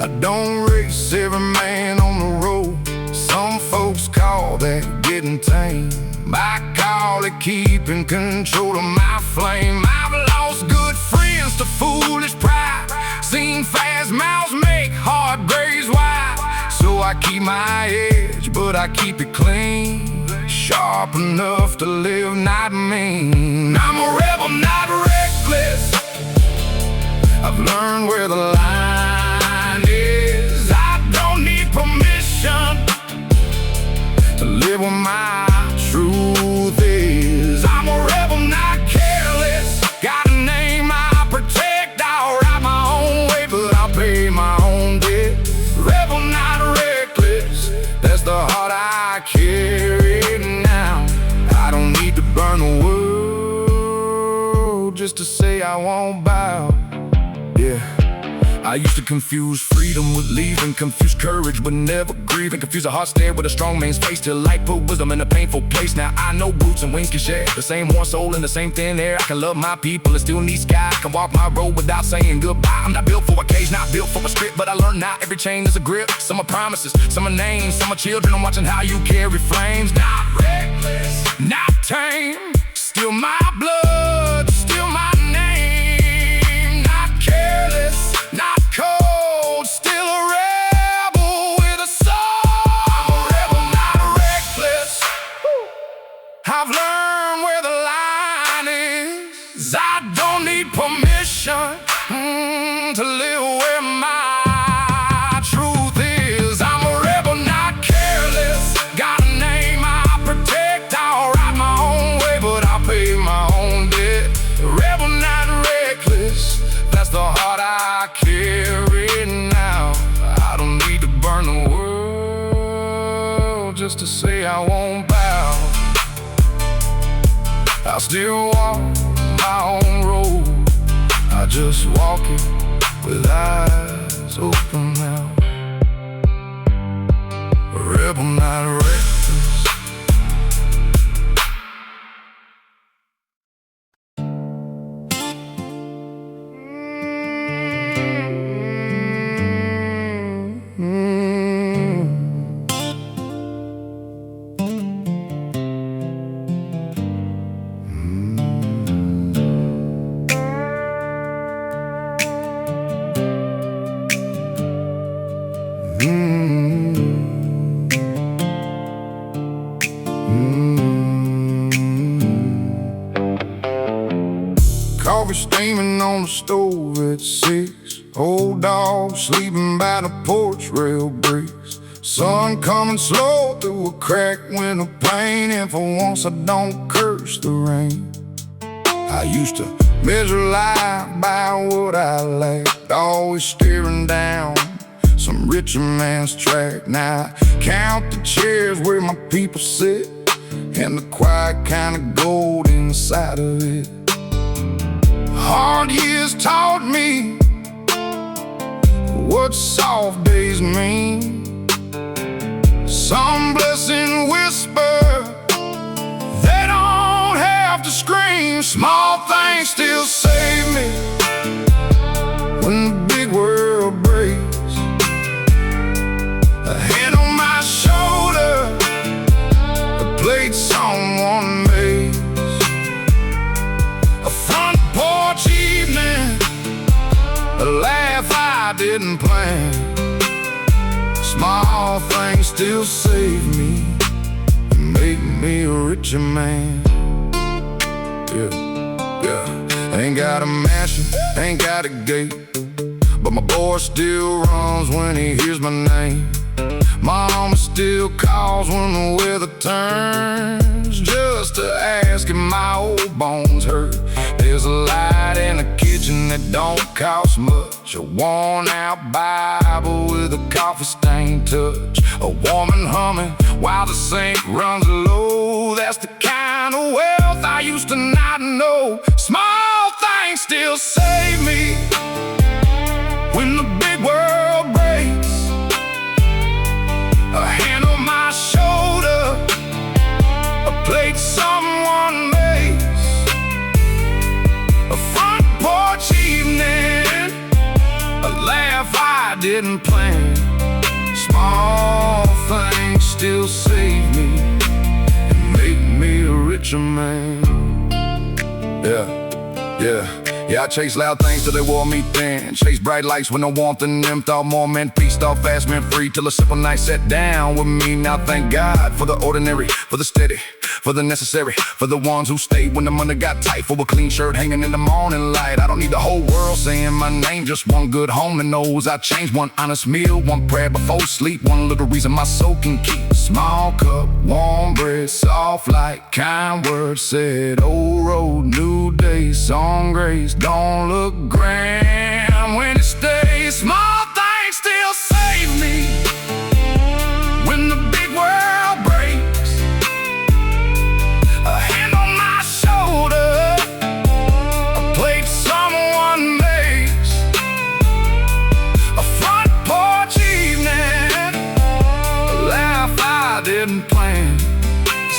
I don't race every man on the road. Some folks call that getting tame. I call it keeping control of my flame. I've lost good friends to foolish pride. Seen fast mouths make hard graves wide. So I keep my edge, but I keep it clean. Sharp enough to live, not mean. I'm a rebel, not reckless. I've learned where the line is. I don't need permission to live where my truth is. I'm a rebel, not careless. Got a name I protect. I'll ride my own way, but I'll pay my own debt. Rebel, not reckless. That's the heart I carry now. I don't need to burn the world just to say I won't bow. Yeah, I used to confuse freedom with leaving, confuse courage but never grieve, and confuse a heart stare with a strong man's face, till light put wisdom in a painful place. Now I know boots and wings can share the same one soul in the same thin air. I can love my people and still need sky. I can walk my road without saying goodbye. I'm not built for a cage, not built for a script, but I learned now every chain is a grip. Some are promises, some are names, some are children. I'm watching how you carry flames. Not reckless, not tame, still my blood, still my not cold, still a rebel with a soul. I'm a rebel, not reckless. I've learned where the line is. I don't need permission to live where my truth is. I'm a rebel, not careless. Got a name I protect. I'll ride my own way, but I'll pay my own debt. Rebel, not reckless. That's the heart I carry now. I don't need to burn the world just to say I won't bow. I'll still walk my own road. I just walk it with eyes open now. A rebel, not reckless. Coffee steaming on the stove at 6. Old dog sleeping by the porch rail bricks. Sun coming slow through a crack window pane, and for once I don't curse the rain. I used to measure life by what I lacked, always staring down some richer man's track. Now I count the chairs where my people sit, and the quiet kind of gold inside of it. Hard years taught me what soft days mean. Some blessing whisper, they don't have to scream. Small things still save me when the big world breaks. A hand on my shoulder, a plate someone made, a front porch evening, a laugh I didn't plan. Small things still save me and make me a richer man. Yeah. Ain't got a mansion, ain't got a gate, but my boy still runs when he hears my name. Mama still calls when the weather turns, just to ask if my old bones hurt. There's There's a light in the kitchen that don't cost much. A worn-out Bible with a coffee-stained touch. A woman humming while the sink runs low. That's the kind of wealth I used to not know. Small things still save me when the big world breaks. A hand on my shoulder, a plate someone makes, a front porch evening, a laugh I didn't plan. Small things still save me and make me a richer man. Yeah, I chase loud things till they wore me thin. Chase bright lights with no warmth in them. Thought more meant peace, thought fast meant free. Till a simple night sat down with me. Now thank God for the ordinary, for the steady, for the necessary, for the ones who stayed when the money got tight. For a clean shirt hanging in the morning light. I don't need the whole world saying my name. Just one good home that knows I changed. One honest meal, one prayer before sleep. One little reason my soul can keep. Small cup, warm bread, soft light, kind words said. Old road, new day, song grace. Don't look grand when it stays. Small things still save me when the big world breaks. A hand on my shoulder, a plate someone makes, a front porch evening, a laugh I didn't plan.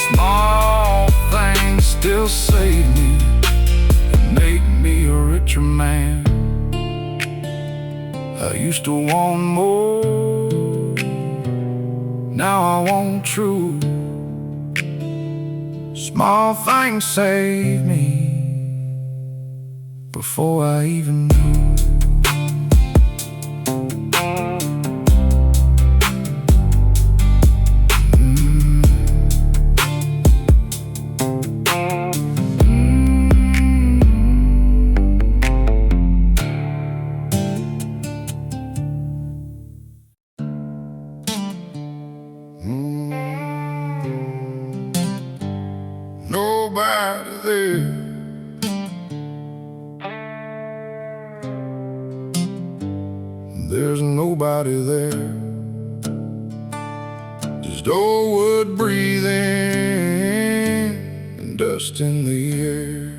Small things still save me and make me a richer man. I used to want more, now I want true. Small things save me before I even knew. Nobody there. There's nobody there. Just old wood breathing and dust in the air.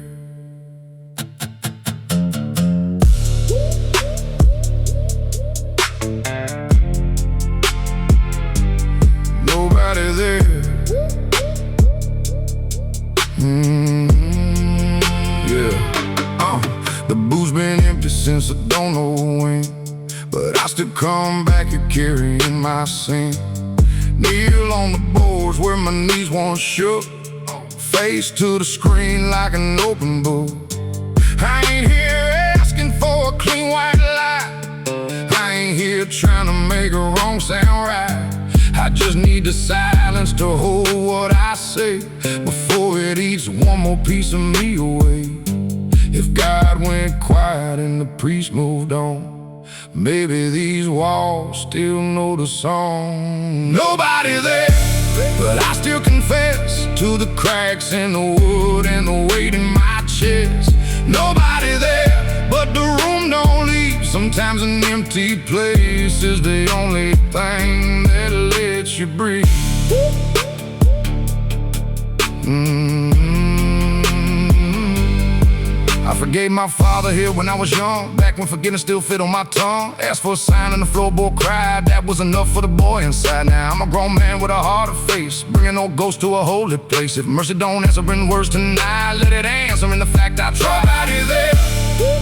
Nobody there. The booth's been empty since I don't know when, but I still come back here carrying my sin. Kneel on the boards where my knees once shook, face to the screen like an open book. I ain't here asking for a clean white lie. I ain't here trying to make a wrong sound right. I just need the silence to hold what I say before it eats one more piece of me away. If God went quiet and the priest moved on, maybe these walls still know the song. Nobody there, but I still confess to the cracks in the wood and the weight in my chest. Nobody there, but the room don't leave. Sometimes an empty place is the only thing that lets you breathe. I forgave my father here when I was young, back when forgetting still fit on my tongue. Asked for a sign and the floorboard cried, that was enough for the boy inside. Now I'm a grown man with a harder face, bringing no ghost to a holy place. If mercy don't answer in words tonight, let it answer in the fact I tried. Nobody there,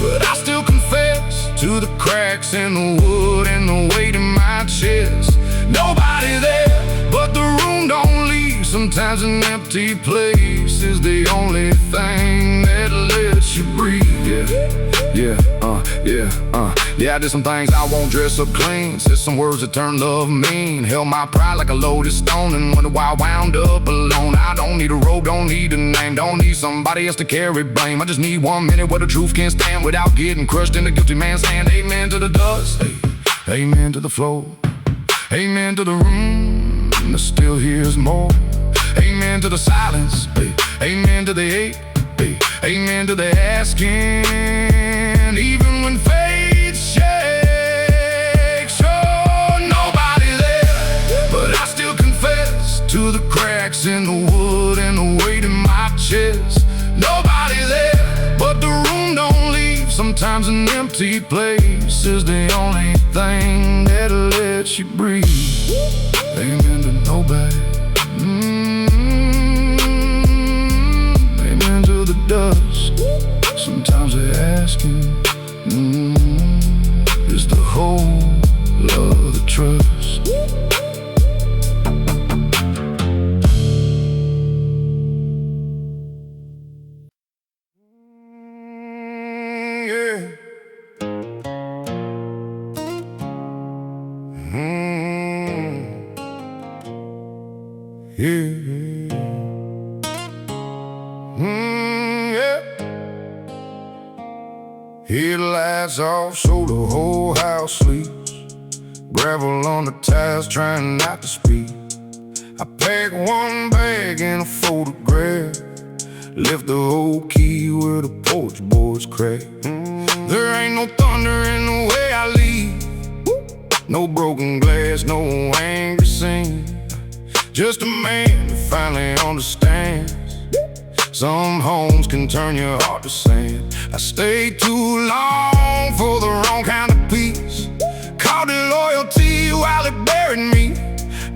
but I still confess to the cracks in the wood and the weight in my chest. Nobody there, but the room don't leave. Sometimes an empty place is the only thing that lets you breathe. Yeah, I did some things I won't dress up clean. Said some words that turned love mean. Held my pride like a loaded stone and wondered why I wound up alone. I don't need a robe, don't need a name, don't need somebody else to carry blame. I just need 1 minute where the truth can't stand without getting crushed in the guilty man's hand. Amen to the dust, amen to the flow, amen to the room that still hears more. Amen to the silence, amen to the hate, Amen to the asking, even when faith shakes. Oh, nobody there, but I still confess to the cracks in the wood and the weight in my chest. Nobody there, but the room don't leave. Sometimes an empty place is the only thing that'll let you breathe. Amen to nobody. Amen to the dust. Sometimes they're asking, is the whole of the trust? Headlights off so the whole house sleeps. Gravel on the tires trying not to speak. I pack one bag and a photograph. Left the old key where the porch boards crack. There ain't no thunder in the way I leave. No broken glass, no angry scene. Just a man that finally understands. Some homes can turn your heart to sand. I stayed too long for the wrong kind of peace. Called it loyalty while it buried me.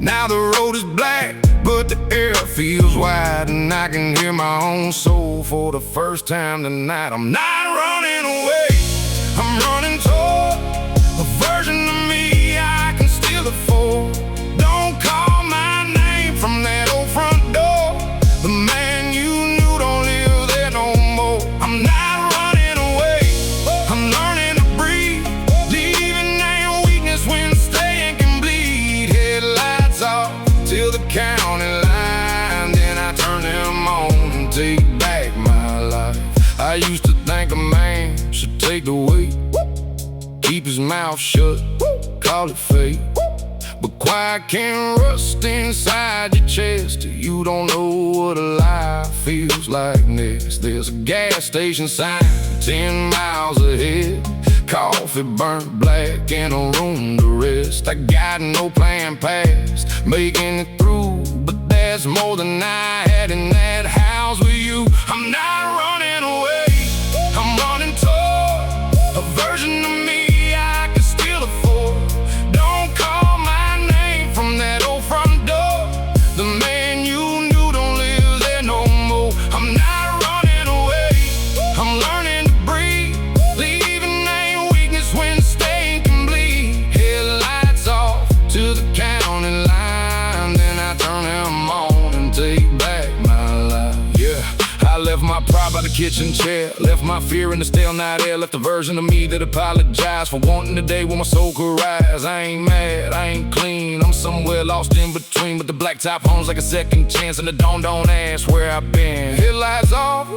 Now the road is black, but the air feels wide, and I can hear my own soul for the first time tonight. I'm not running away, I'm running toward a version of me I can still afford. Don't call my name from that old front door. The man you knew don't live there no more. I'm not running away, I'm learning to breathe. Leaving ain't weakness when staying can bleed. Headlights off till the county line, then I turn them on and take back my life. I used to think a man should take the weight, keep his mouth shut, call it fate. But quiet can rust inside your chest. You don't know what a lie feels like next. There's a gas station sign 10 miles ahead. Coffee burnt black and a room to rest. I got no plan past making it through, but there's more than I had in that house with you. I'm not running away, I'm running toward a version of me I can still afford. Don't call my name from that old front door. The man you knew don't live there no more. I'm not running away, I'm learning to breathe. Leaving ain't weakness when staying can bleed. Headlights off to the county line, then I turn them on and take back my life. Yeah, I left my pride by the kitchen chair, left my fear in the stale night air, left a version of me that apologized for wanting a day when my soul could rise. I ain't mad, I ain't clean, I'm somewhere lost in between, but the blacktop home's like a second chance, and the dawn don't ask where I've been. Headlights off,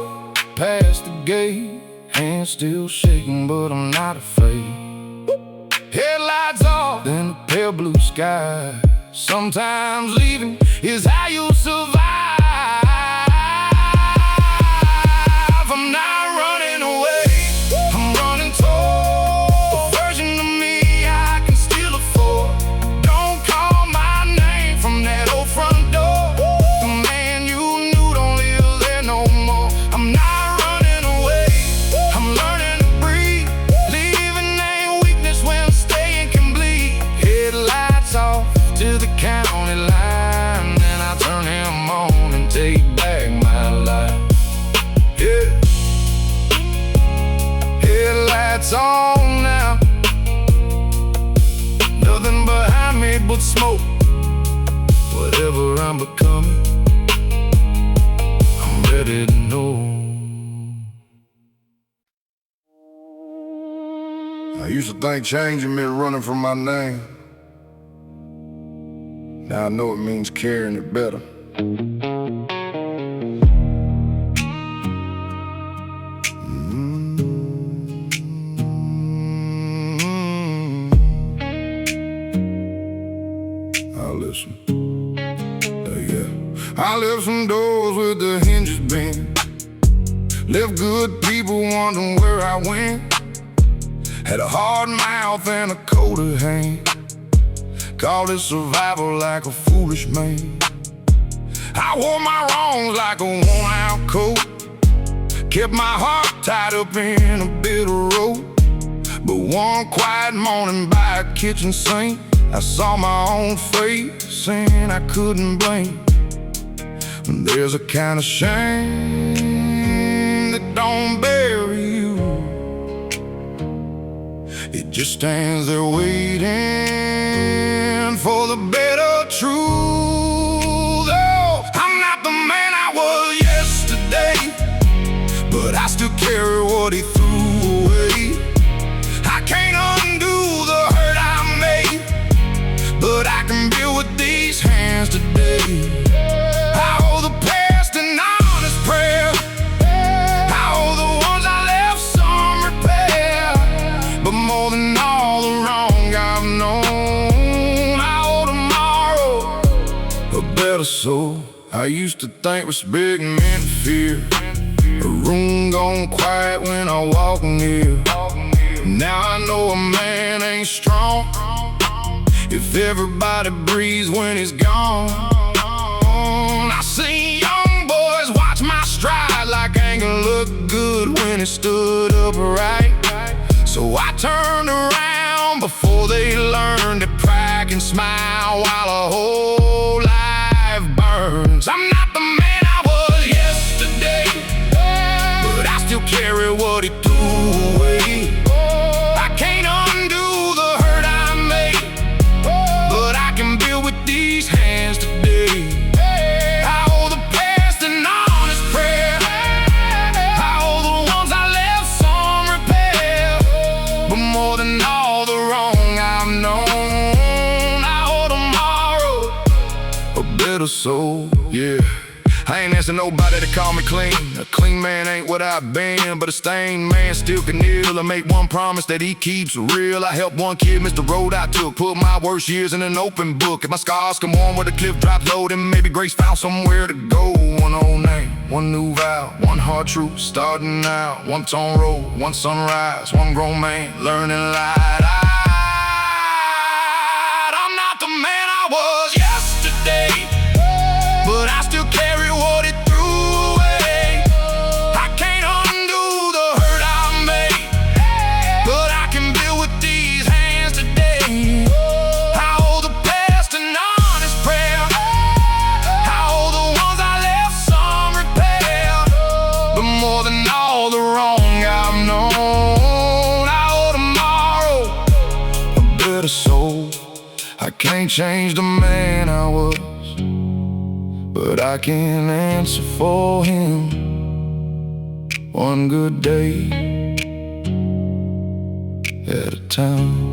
past the gate, hands still shaking, but I'm not afraid. Headlights off, then the pale blue sky. Sometimes leaving is how you survive. I'm not running away, I'm running toward a version of me I can still afford. Don't call my name from that old front door. The man you knew don't live there no more. I'm not running away, I'm learning to breathe. Leaving ain't weakness when staying can bleed. Headlights off to the county line, then I turn him on and take back my life. Yeah. Headlights on now, nothing behind me but smoke. Whatever I'm becoming, I'm ready to know. I used to think changing meant running from my name. Now I know it means carrying it better. I left some doors with the hinges bent, Left good people wondering where I went. Had a hard mouth and a colder hand. Called it survival like a foolish man. I wore my wrongs like a worn-out coat. Kept my heart tied up in a bit of rope. But one quiet morning by a kitchen sink, I saw my own face and I couldn't blink. There's a kind of shame that don't bury you. It just stands there waiting for the better truth. Oh, I'm not the man I was yesterday, but I still carry what he threw away. I can't undo the hurt I made, but I can build with these hands today. I owe the past an honest prayer. I owe the ones I left some repair. But more than all the wrong I've known, I owe tomorrow a better soul. I used to think respect meant fear. A room gone quiet when I walk in here. Now I know a man ain't strong if everybody breathes when he's gone. I seen young boys watch my stride like I ain't gonna look good when it stood upright. So I turned around before they learned that pride can smile while a whole life burns. I'm not the man I was yesterday, but I still carry what he threw away. I can't undo the hurt I made, but I can build with these hands today. I owe the past an honest prayer. I owe the ones I left some repair. But more than all the wrong I've known, I owe tomorrow a better soul. Yeah, I ain't asking nobody to call me clean. A clean man ain't what I've been, but a stained man still can kneel and make one promise that he keeps real. I helped one kid miss the road I took, put my worst years in an open book. If my scars come on where the cliff drops low, then maybe grace found somewhere to go. One old name, one new vow, one hard truth starting out. One tone road, one sunrise, one grown man learning light. I'm not the man I was yesterday, but I still carry what it threw away. I can't undo the hurt I made, but I can build with these hands today. I owe the past an honest prayer. I owe the ones I left some repair. But more than all the wrong I've known, I owe tomorrow a better soul. I can't change the man I was, but I can answer for him one good day at a time.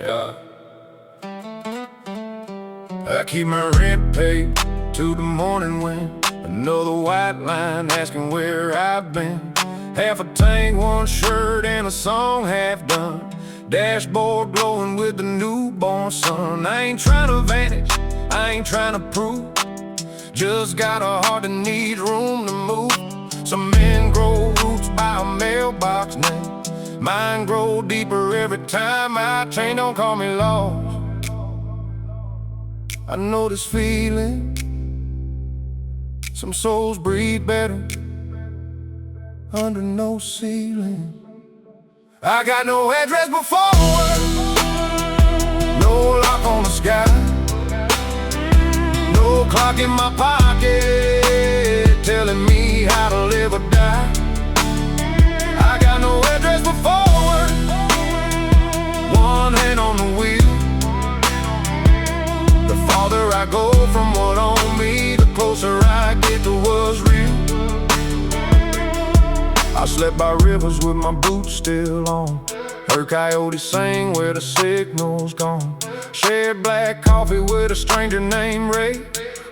Yeah, I keep my rent paid to the morning wind. Another white line asking where I've been. Half a tank, one shirt, and a song half done. Dashboard glowing with the newborn sun. I ain't trying to vanish, I ain't trying to prove. Just got a heart that needs room to move. Some men grow roots by a mailbox name. Mine grow deeper every time I change. Don't call me lost, I know this feeling. Some souls breathe better under no ceiling. I got no address before work, no lock on the sky, no clock in my pocket telling me how to live or die. I got no address before work, one hand on the wheel. The farther I go from what on me, the closer I get to what's real. I slept by rivers with my boots still on. Heard coyotes sing where the signal's gone. Shared black coffee with a stranger named Ray.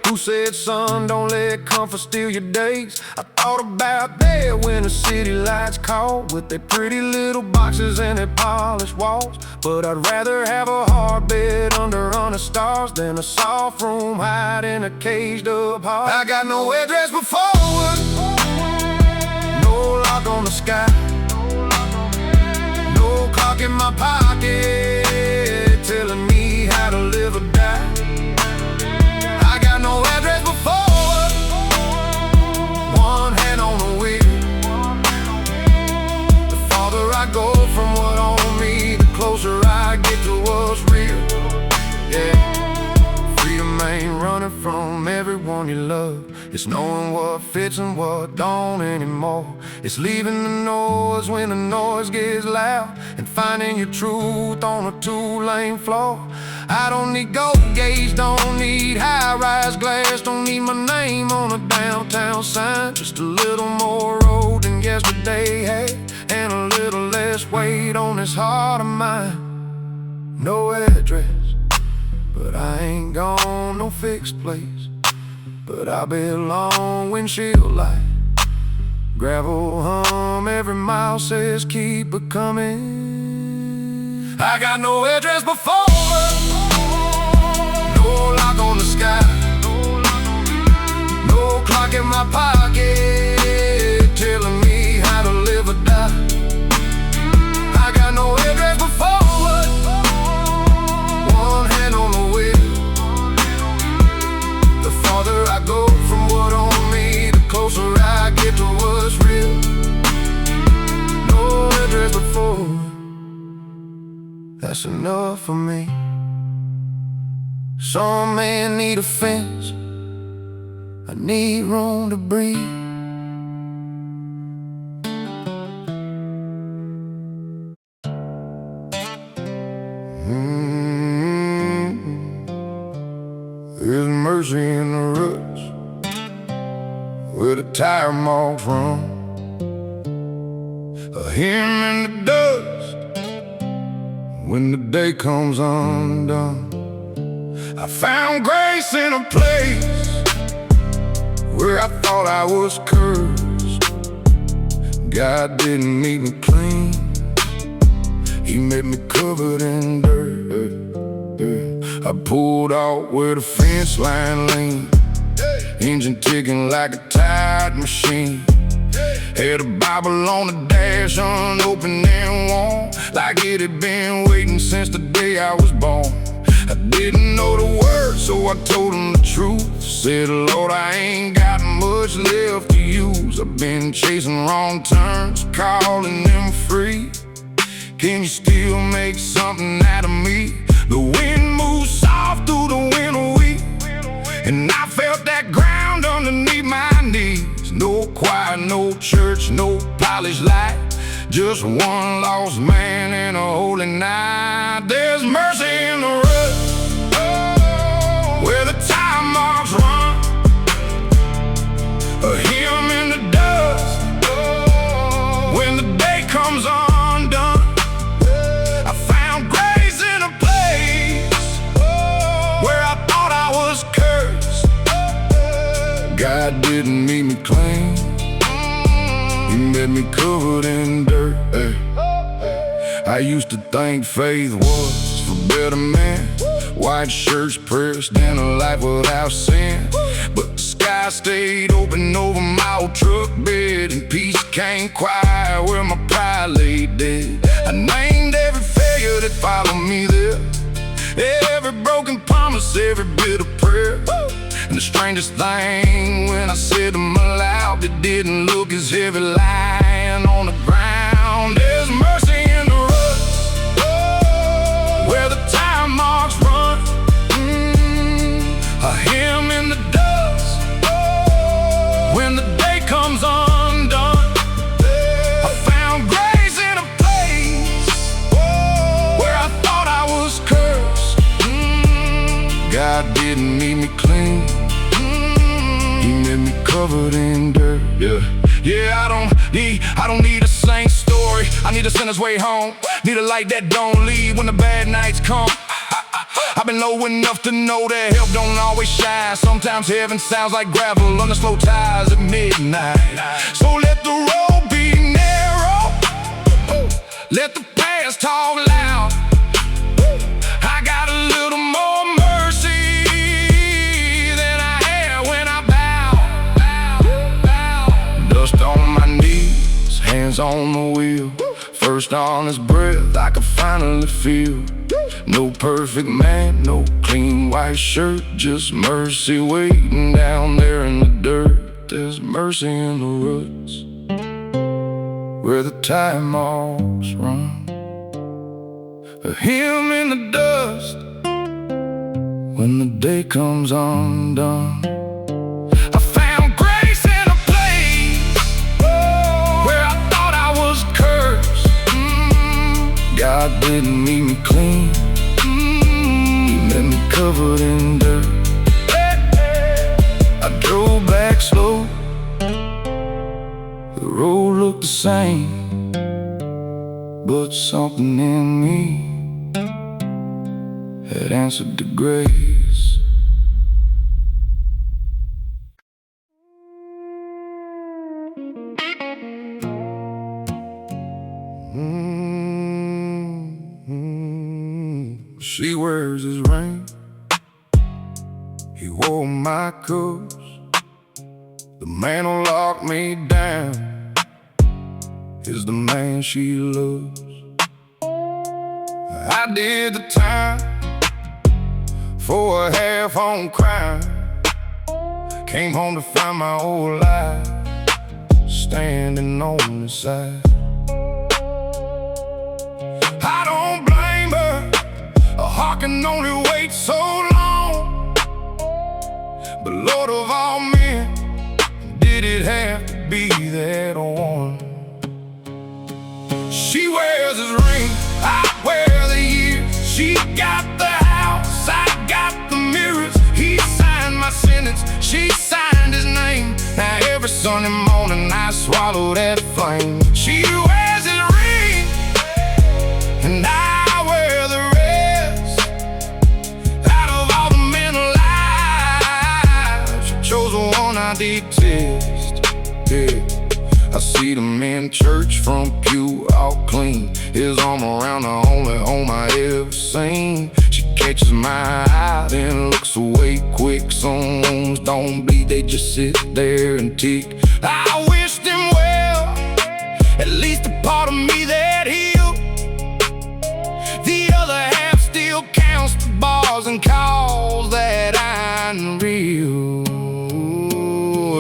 Who said, son, don't let comfort steal your days? I thought about that when the city lights called, with their pretty little boxes and their polished walls. But I'd rather have a hard bed under honest stars than a soft room hiding a caged up heart. I got no address but forward, no lock on the sky, no clock in my pocket telling me how to live or die. I got no address but forward, one hand on the wheel. The farther I go from what on me, the closer I get to what's real. Yeah, freedom ain't running from everyone you love. It's knowing what fits and what don't anymore. It's leaving the noise when the noise gets loud, and finding your truth on a two-lane floor. I don't need gold gauge, don't need high-rise glass, don't need my name on a downtown sign. Just a little more road than yesterday had, and a little less weight on this heart of mine. No address, but I ain't gone, no fixed place, but I belong. Windshield light, gravel hum, every mile says keep it coming. I got no address but forward, no lock on the sky, no clock in my pocket telling me how to live or die. I got no address but forward, one hand on the wheel. The farther I go from what on me, the closer I get to what's real. No address but forward, that's enough for me. Some men need a fence, I need room to breathe. There's mercy in the ruts where the tire marks run, a hymn in the dust when the day comes undone. I found grace in a place where I thought I was cursed. God didn't make me clean, He made me covered in dirt. I pulled out where the fence line leaned, engine ticking like a tired machine. Had a Bible on the dash, unopened and warm, like it had been waiting since the day I was born. I didn't know the words, so I told him the truth. Said, Lord, I ain't got much left to use. I've been chasing wrong turns, calling them free. Can you still make something out of me? The wind moves soft through the winter wheat, and I felt that ground underneath my knees. No choir, no church, no polished light, just one lost man in a holy night. There's mercy in the rut where the tire marks run, a hymn in the dust when the day comes undone. I found grace in a place where I thought I was cursed. God didn't make me clean, He made me covered in dirt. I used to think faith was for better men, white shirts, prayers, and a life without sin. But the sky stayed open over my old truck bed, and peace came quiet where my pride lay dead. I named every failure that followed me there, every broken promise, every bit of prayer. And the strangest thing, when I said them aloud, it didn't look as heavy lying on the ground. There's mercy in the ruts where the tire marks run, a hymn in the dust when the day comes undone. I found grace in a place where I thought I was cursed. God didn't need me clean, He made me covered in dirt. Yeah, I don't need a saint story, I need a sinner's way home. Need a light that don't leave when the bad nights come. I've been low enough to know that help don't always shine. Sometimes heaven sounds like gravel on the slow tires at midnight. So let the road be narrow, let the past talk loud. I got a little more mercy than I had when I bow. Dust on my knees, hands on the wheel. First honest breath I could finally feel. No perfect man, no clean white shirt, just mercy waiting down there in the dirt. There's mercy in the roots where the time moths run, a hymn in the dust when the day comes undone. I found grace in a place where I thought I was cursed. God didn't leave me clean, He left me covered in dirt. I drove back slow, the road looked the same, but something in me had answered to grace. She wears his ring, he wore my cuffs. The man who locked me down is the man she loves. I did the time for a half-on crime. Came home to find my old life standing on the side. I don't blame her, a heart can only wait so long. But Lord of all men, did it have to be that one? She wears his ring, I wear the years. She got the house, I got the mirrors. He signed my sentence, she signed his name. Now every Sunday morning I swallow that flame. She wears his ring, and I wear the rest. Out of all the men alive, she chose the one I detest. Yeah. I see them in church from pew all clean. His arm around the only home I ever seen. She catches my eye, then looks away quick. Some wounds don't bleed, they just sit there and tick. I wish them well, at least a part of me that healed. The other half still counts the bars and calls that I'm real.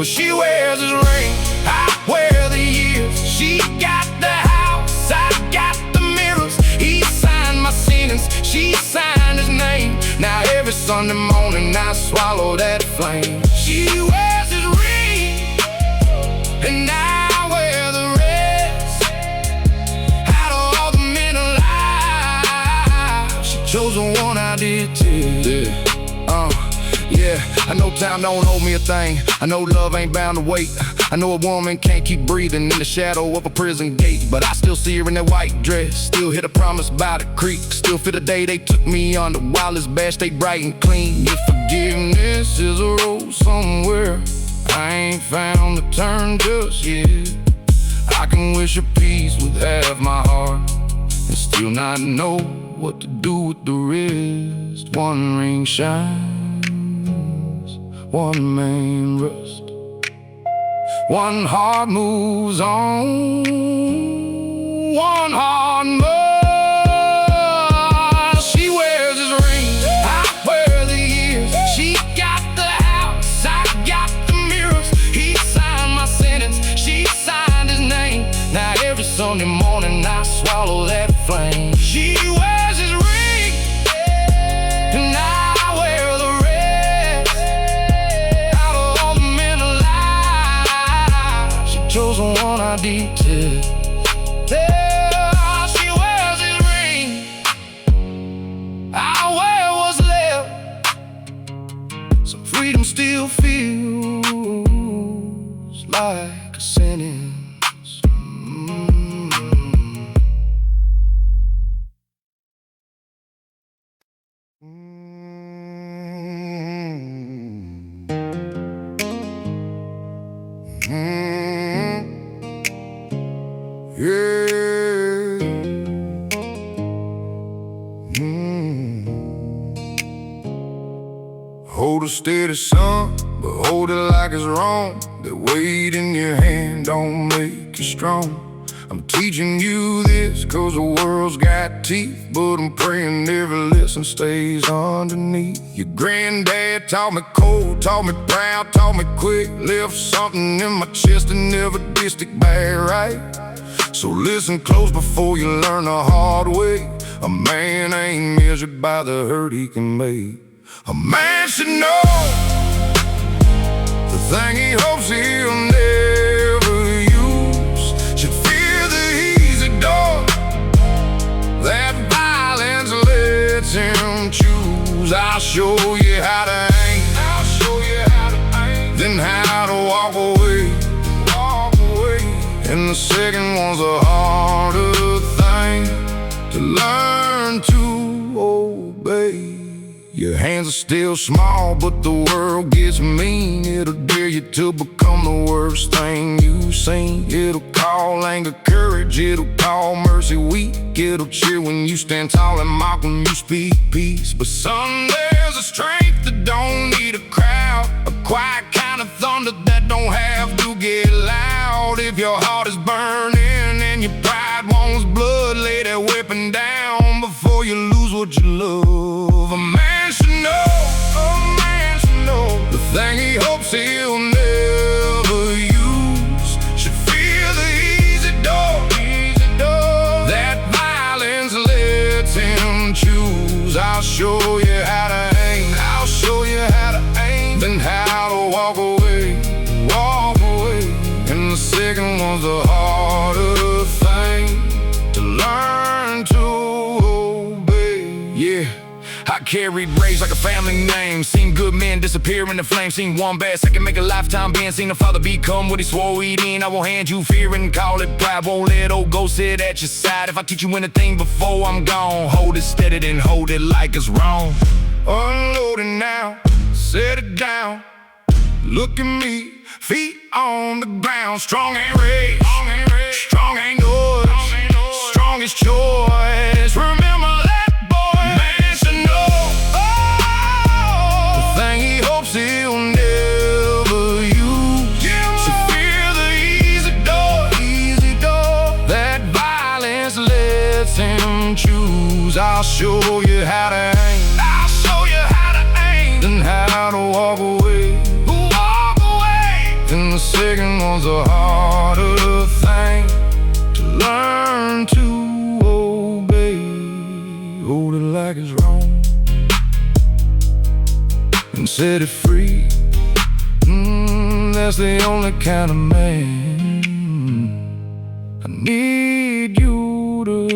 She wears his ring, I wear the years. She got the house, I got the mirrors. He signed my sentence, she signed his name. Now every Sunday morning I swallow that flame. She wears his ring, and I wear the rest. Out of all the men alive, she chose the one I detest. Yeah, I know time don't owe me a thing. I know love ain't bound to wait. I know a woman can't keep breathing in the shadow of a prison gate. But I still see her in that white dress, still hear the promise by the creek, still feel the day they took me on the wildest bash, they bright and clean. If forgiveness is a road somewhere I ain't found the turn just yet, I can wish her peace with half my heart and still not know what to do with the rest. One ring shines, one main rust, one heart moves on, one heart must. She wears his ring, I wear the years. She got the house, I got the mirrors. He signed my sentence, she signed his name. Now every Sunday morning I swallow that flame. She wears his ring, and I wear the rest. Out of all the men alive, she chose the one I detest. Yeah, she wears his ring, I wear what's left. Some freedom still feels like a sentence. Mm. hold a steady, son, but hold it like it's wrong. That weight in your hand don't make you strong. I'm teaching you this cause the world's got teeth, but I'm praying every lesson stays underneath. Your granddad taught me cold, taught me proud, taught me quick. Left something in my chest and never did stick back right. So listen close before you learn the hard way. A man ain't measured by the hurt he can make. A man should know the thing he hopes he'll never use. Should fear the easy door that violence lets him choose. I'll show you how to aim, I'll show you how to aim, then how to walk away, walk away. And the second one's a harder thing to learn to obey. Your hands are still small, but the world gets mean. It'll dare you to become the worst thing you've seen. It'll call anger courage, it'll call mercy weak. It'll cheer when you stand tall and mock when you speak peace. But son, there's a strength that don't need a crowd, a quiet kind of thunder that don't have to get loud. If your heart is burning and your pride wants blood, lay that weapon down before you lose what you love. A man should know, a man should know the thing he hopes he'll never use. Should fear the easy door that violence lets him choose. I'll show you how to aim, I'll show you how to aim, then how to walk away, walk away. And the second one's the harder thing to learn to obey. Yeah, I carried rage like a family name. Seen good men disappear in the flames. Seen one bad second make a lifetime ban. Seen a father become what he swore he'd end. I won't hand you fear and call it pride. Won't let old ghost sit at your side. If I teach you anything before I'm gone, hold it steady, then hold it like it's wrong. Unload it now, set it down. Look at me, feet on the ground. Strong ain't rage, strong ain't yours, strongest choice. Remember that, boy, man should know, the thing he hopes he'll never use. Should fear the easy door that violence lets him choose. I'll show you how to aim, I'll show you how to aim, then how to walk away, walk away. And the second one's a harder thing to learn to obey. Hold it like it's wrong and set it free. That's the only kind of man I need you to